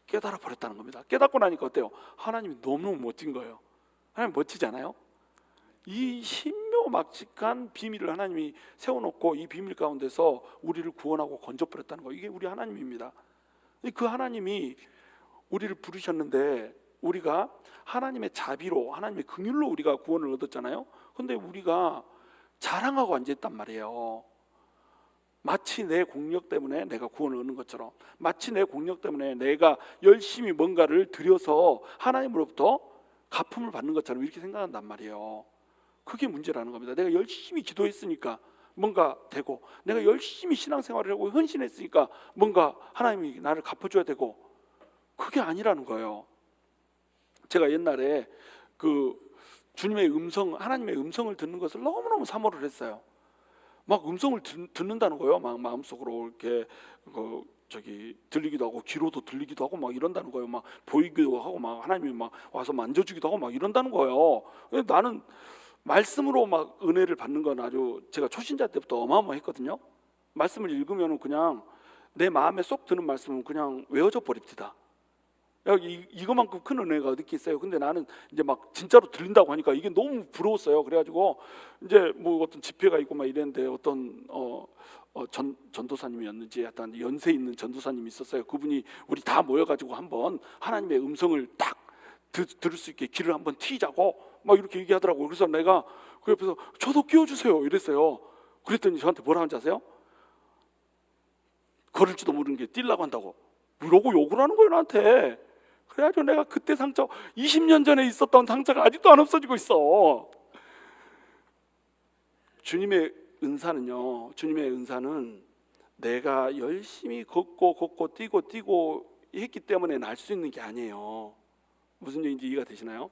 깨달아 버렸다는 겁니다. 깨닫고 나니까 어때요? 하나님이 너무너무 멋진 거예요. 하나님 멋지지 않아요? 이 신묘막측한 비밀을 하나님이 세워놓고 이 비밀 가운데서 우리를 구원하고 건져버렸다는 거, 이게 우리 하나님입니다. 그 하나님이 우리를 부르셨는데 우리가 하나님의 자비로, 하나님의 긍휼로 우리가 구원을 얻었잖아요. 근데 우리가 자랑하고 앉아있단 말이에요. 마치 내 공력 때문에 내가 구원을 얻는 것처럼, 마치 내 공력 때문에 내가 열심히 뭔가를 들여서 하나님으로부터 가품을 받는 것처럼 이렇게 생각한단 말이에요. 그게 문제라는 겁니다. 내가 열심히 기도했으니까 뭔가 되고, 내가 열심히 신앙생활을 하고 헌신했으니까 뭔가 하나님이 나를 갚아줘야 되고, 그게 아니라는 거예요. 제가 옛날에 그 주님의 음성, 하나님의 음성을 듣는 것을 너무너무 사모를 했어요. 막 음성을 듣는다는 거예요. 막 마음속으로 이렇게 들리기도 하고, 귀로도 들리기도 하고 막 이런다는 거예요. 막 보이기도 하고, 막 하나님이 막 와서 만져주기도 하고 막 이런다는 거예요. 나는 말씀으로 막 은혜를 받는 건 아주 제가 초신자 때부터 어마어마했거든요. 말씀을 읽으면 그냥 내 마음에 쏙 드는 말씀은 그냥 외워져 버립니다. 이거만큼 큰 은혜가 어디 있겠어요. 근데 나는 이제 막 진짜로 들린다고 하니까 이게 너무 부러웠어요. 그래가지고 이제 뭐 어떤 집회가 있고 막 이랬는데, 어떤 전도사님이었는지 약간 연세 있는 전도사님이 있었어요. 그분이 우리 다 모여가지고 한번 하나님의 음성을 딱 들을 수 있게 길을 한번 트이자고 막 이렇게 얘기하더라고요. 그래서 내가 그 옆에서 저도 끼워주세요 이랬어요. 그랬더니 저한테 뭐라 하는지 아세요? 걸을지도 모르는 게 뛰려고 한다고 이러고 욕을 하는 거예요, 나한테. 그래가지고 내가 그때 상처, 20년 전에 있었던 상처가 아직도 안 없어지고 있어. 주님의 은사는 내가 열심히 걷고 뛰고 했기 때문에 날 수 있는 게 아니에요. 무슨 얘기인지 이해가 되시나요?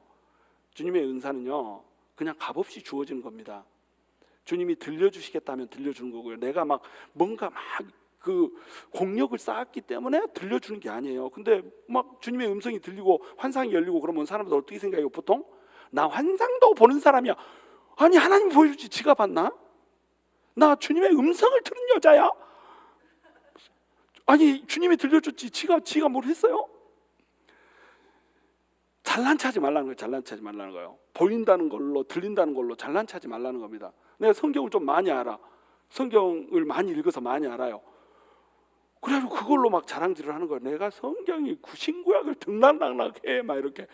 주님의 은사는요, 그냥 값없이 주어지는 겁니다. 주님이 들려주시겠다면 들려주는 거고요. 내가 막 뭔가 그 공력을 쌓았기 때문에 들려주는 게 아니에요. 근데 막 주님의 음성이 들리고 환상이 열리고 그러면 사람들 어떻게 생각해요? 보통 나 환상도 보는 사람이야. 아니, 하나님 보여주지 지가 봤나? 나 주님의 음성을 들은 여자야? 아니, 주님이 들려줬지 지가 뭘 했어요? 잘난 체하지 말라는 거예요. 잘난 체하지 말라는 거예요. 보인다는 걸로, 들린다는 걸로 잘난 체하지 말라는 겁니다. 내가 성경을 좀 많이 알아. 성경을 많이 읽어서 많이 알아요. 그래가지고 그걸로 막 자랑질을 하는 거예요. 내가 성경이 신구약을 들락날락해 막 이렇게.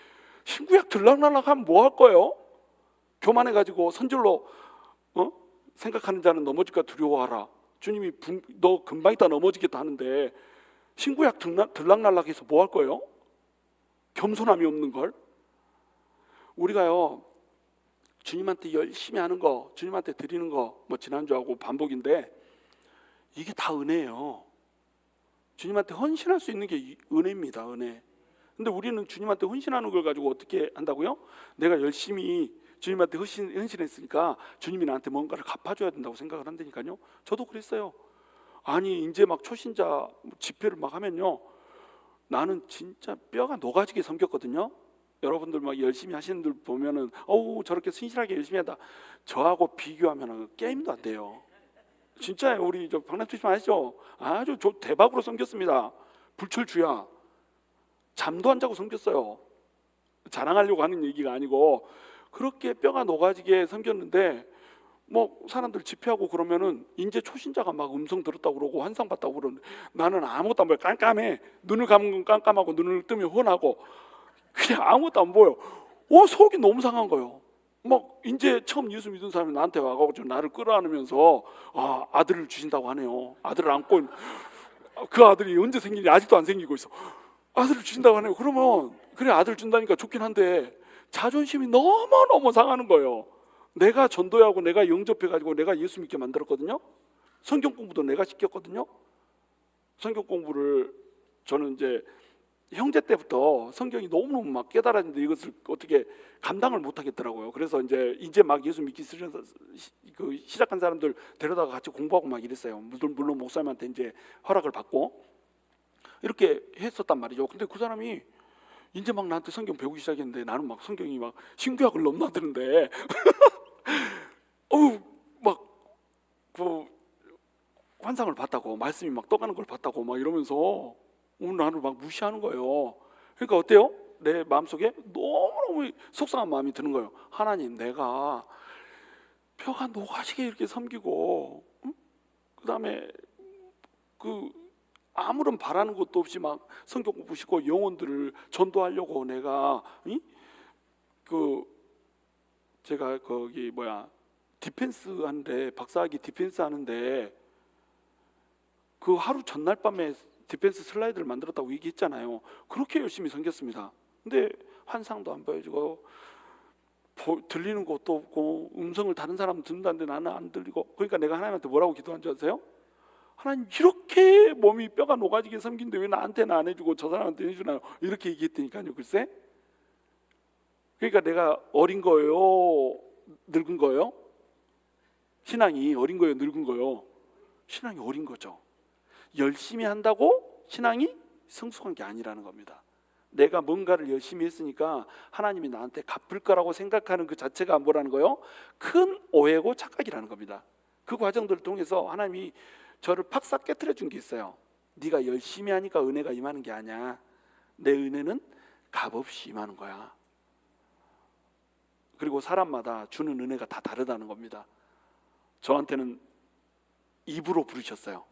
신구약 들락날락하면 뭐 할 거예요? 교만해가지고 선절로 생각하는 자는 넘어질까 두려워하라. 주님이 너 금방 있다 넘어지겠다 하는데 신구약 들락날락해서 뭐 할 거예요? 겸손함이 없는 걸. 우리가요, 주님한테 열심히 하는 거, 주님한테 드리는 거, 뭐 지난주하고 반복인데 이게 다 은혜예요. 주님한테 헌신할 수 있는 게 은혜입니다. 은혜. 근데 우리는 주님한테 헌신하는 걸 가지고 어떻게 한다고요? 내가 열심히 주님한테 헌신했으니까 주님이 나한테 뭔가를 갚아줘야 된다고 생각을 한다니까요. 저도 그랬어요. 아니, 이제 막 초신자 집회를 막 하면요, 나는 진짜 뼈가 녹아지게 섬겼거든요. 여러분들 막 열심히 하시는 분들 보면은 저렇게 신실하게 열심히 한다. 저하고 비교하면 게임도 안 돼요. 진짜예요. 우리 저 박남투님 아시죠? 아주 대박으로 섬겼습니다. 불철주야. 잠도 안 자고 섬겼어요. 자랑하려고 하는 얘기가 아니고 그렇게 뼈가 녹아지게 섬겼는데, 뭐 사람들 집회하고 그러면은 이제 초신자가 막 음성 들었다고 그러고 환상 봤다고 그러는데 나는 아무것도 안 보여. 깜깜해. 눈을 감으면 깜깜하고 눈을 뜨면 훤하고 그냥 아무것도 안 보여. 속이 너무 상한 거예요. 막 이제 처음 예수 믿은 사람이 나한테 와가지고 나를 끌어안으면서 아들을 주신다고 하네요. 아들을 안고, 그 아들이 언제 생기니 아직도 안 생기고 있어. 아들을 주신다고 하네요. 그러면 그래, 아들 준다니까 좋긴 한데 자존심이 너무너무 상하는 거예요. 내가 전도하고 내가 영접해가지고 내가 예수 믿게 만들었거든요. 성경 공부도 내가 시켰거든요. 성경 공부를 저는 이제 형제 때부터 성경이 너무너무 막 깨달았는데 이것을 어떻게 감당을 못 하겠더라고요. 그래서 이제 막 예수 믿기 시작한 사람들 데려다가 같이 공부하고 막 이랬어요. 물론 목사님한테 이제 허락을 받고 이렇게 했었단 말이죠. 근데 그 사람이 이제 막 나한테 성경 배우기 시작했는데 나는 막 성경이 막 신구약을 넘나드는데 막 그 환상을 봤다고, 말씀이 막 떠가는 걸 봤다고 막 이러면서 나를 막 무시하는 거예요. 그러니까 어때요? 내 마음속에 너무너무 속상한 마음이 드는 거예요. 하나님, 내가 뼈가 녹아지게 이렇게 섬기고, 그다음에 아무런 바라는 것도 없이 막 성경 공부시고 영혼들을 전도하려고 내가 제가 거기 디펜스 하는데 박사학위 디펜스 하는데 그 하루 전날 밤에 디펜스 슬라이드를 만들었다고 얘기했잖아요. 그렇게 열심히 섬겼습니다. 근데 환상도 안 보여주고 들리는 것도 없고 음성을 다른 사람은 듣는다는데 나는 안 들리고, 그러니까 내가 하나님한테 뭐라고 기도한 줄 아세요? 하나님, 이렇게 몸이 뼈가 녹아지게 섬기는데 왜 나한테는 안 해주고 저 사람한테 해주나요? 이렇게 얘기했다니까요. 글쎄. 그러니까 내가 어린 거예요, 늙은 거예요? 신앙이 어린 거예요, 늙은 거예요? 신앙이 어린 거죠. 열심히 한다고 신앙이 성숙한 게 아니라는 겁니다. 내가 뭔가를 열심히 했으니까 하나님이 나한테 갚을 거라고 생각하는 그 자체가 뭐라는 거예요? 큰 오해고 착각이라는 겁니다. 그 과정들을 통해서 하나님이 저를 팍싹 깨트려 준 게 있어요. 네가 열심히 하니까 은혜가 임하는 게 아니야. 내 은혜는 값없이 임하는 거야. 그리고 사람마다 주는 은혜가 다 다르다는 겁니다. 저한테는 입으로 부르셨어요.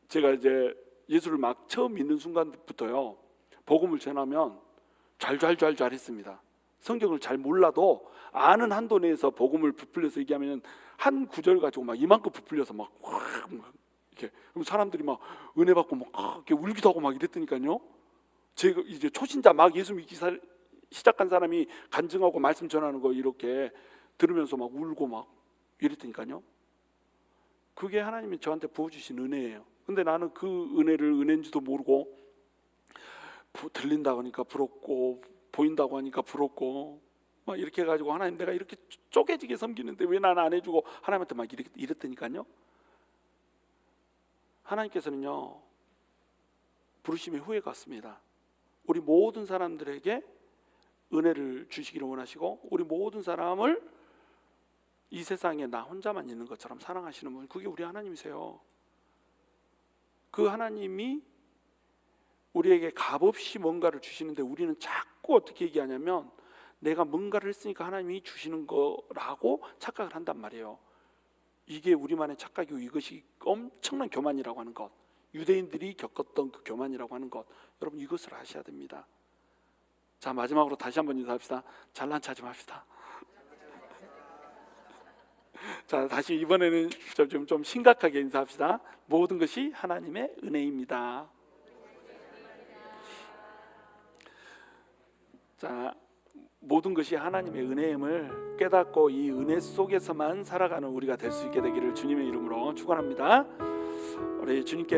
제가 이제 예수를 막 처음 믿는 순간부터요, 복음을 전하면 잘 했습니다. 성경을 잘 몰라도 아는 한도 내에서 복음을 부풀려서 얘기하면 한 구절 가지고 막 이만큼 부풀려서 막 이렇게, 그럼 사람들이 막 은혜 받고 막 이렇게 울기도 하고 막 이랬더니까요. 제가 이제 초신자 막 예수 믿기 시작한 사람이 간증하고 말씀 전하는 거 이렇게 들으면서 막 울고 막 이랬더니까요. 그게 하나님이 저한테 부어주신 은혜예요. 근데 나는 그 은혜를 은혜인지도 모르고 들린다고 하니까 부럽고 보인다고 하니까 부럽고 막 이렇게 해가지고, 하나님, 내가 이렇게 쪼개지게 섬기는데 왜 나는 안 해주고 하나님한테 막 이랬더니까요. 하나님께서는요, 부르심의 후회가 왔습니다. 우리 모든 사람들에게 은혜를 주시기를 원하시고, 우리 모든 사람을 이 세상에 나 혼자만 있는 것처럼 사랑하시는 분, 그게 우리 하나님이세요. 그 하나님이 우리에게 값없이 뭔가를 주시는데 우리는 자꾸 어떻게 얘기하냐면 내가 뭔가를 했으니까 하나님이 주시는 거라고 착각을 한단 말이에요. 이게 우리만의 착각이고 이것이 엄청난 교만이라고 하는 것, 유대인들이 겪었던 그 교만이라고 하는 것, 여러분 이것을 아셔야 됩니다. 자, 마지막으로 다시 한번 인사합시다. 잘난 체하지 맙시다. 자, 다시 이번에는 좀 심각하게 인사합시다. 모든 것이 하나님의 은혜입니다. 자, 모든 것이 하나님의 은혜임을 깨닫고 이 은혜 속에서만 살아가는 우리가 될 수 있게 되기를 주님의 이름으로 축원합니다. 우리 주님께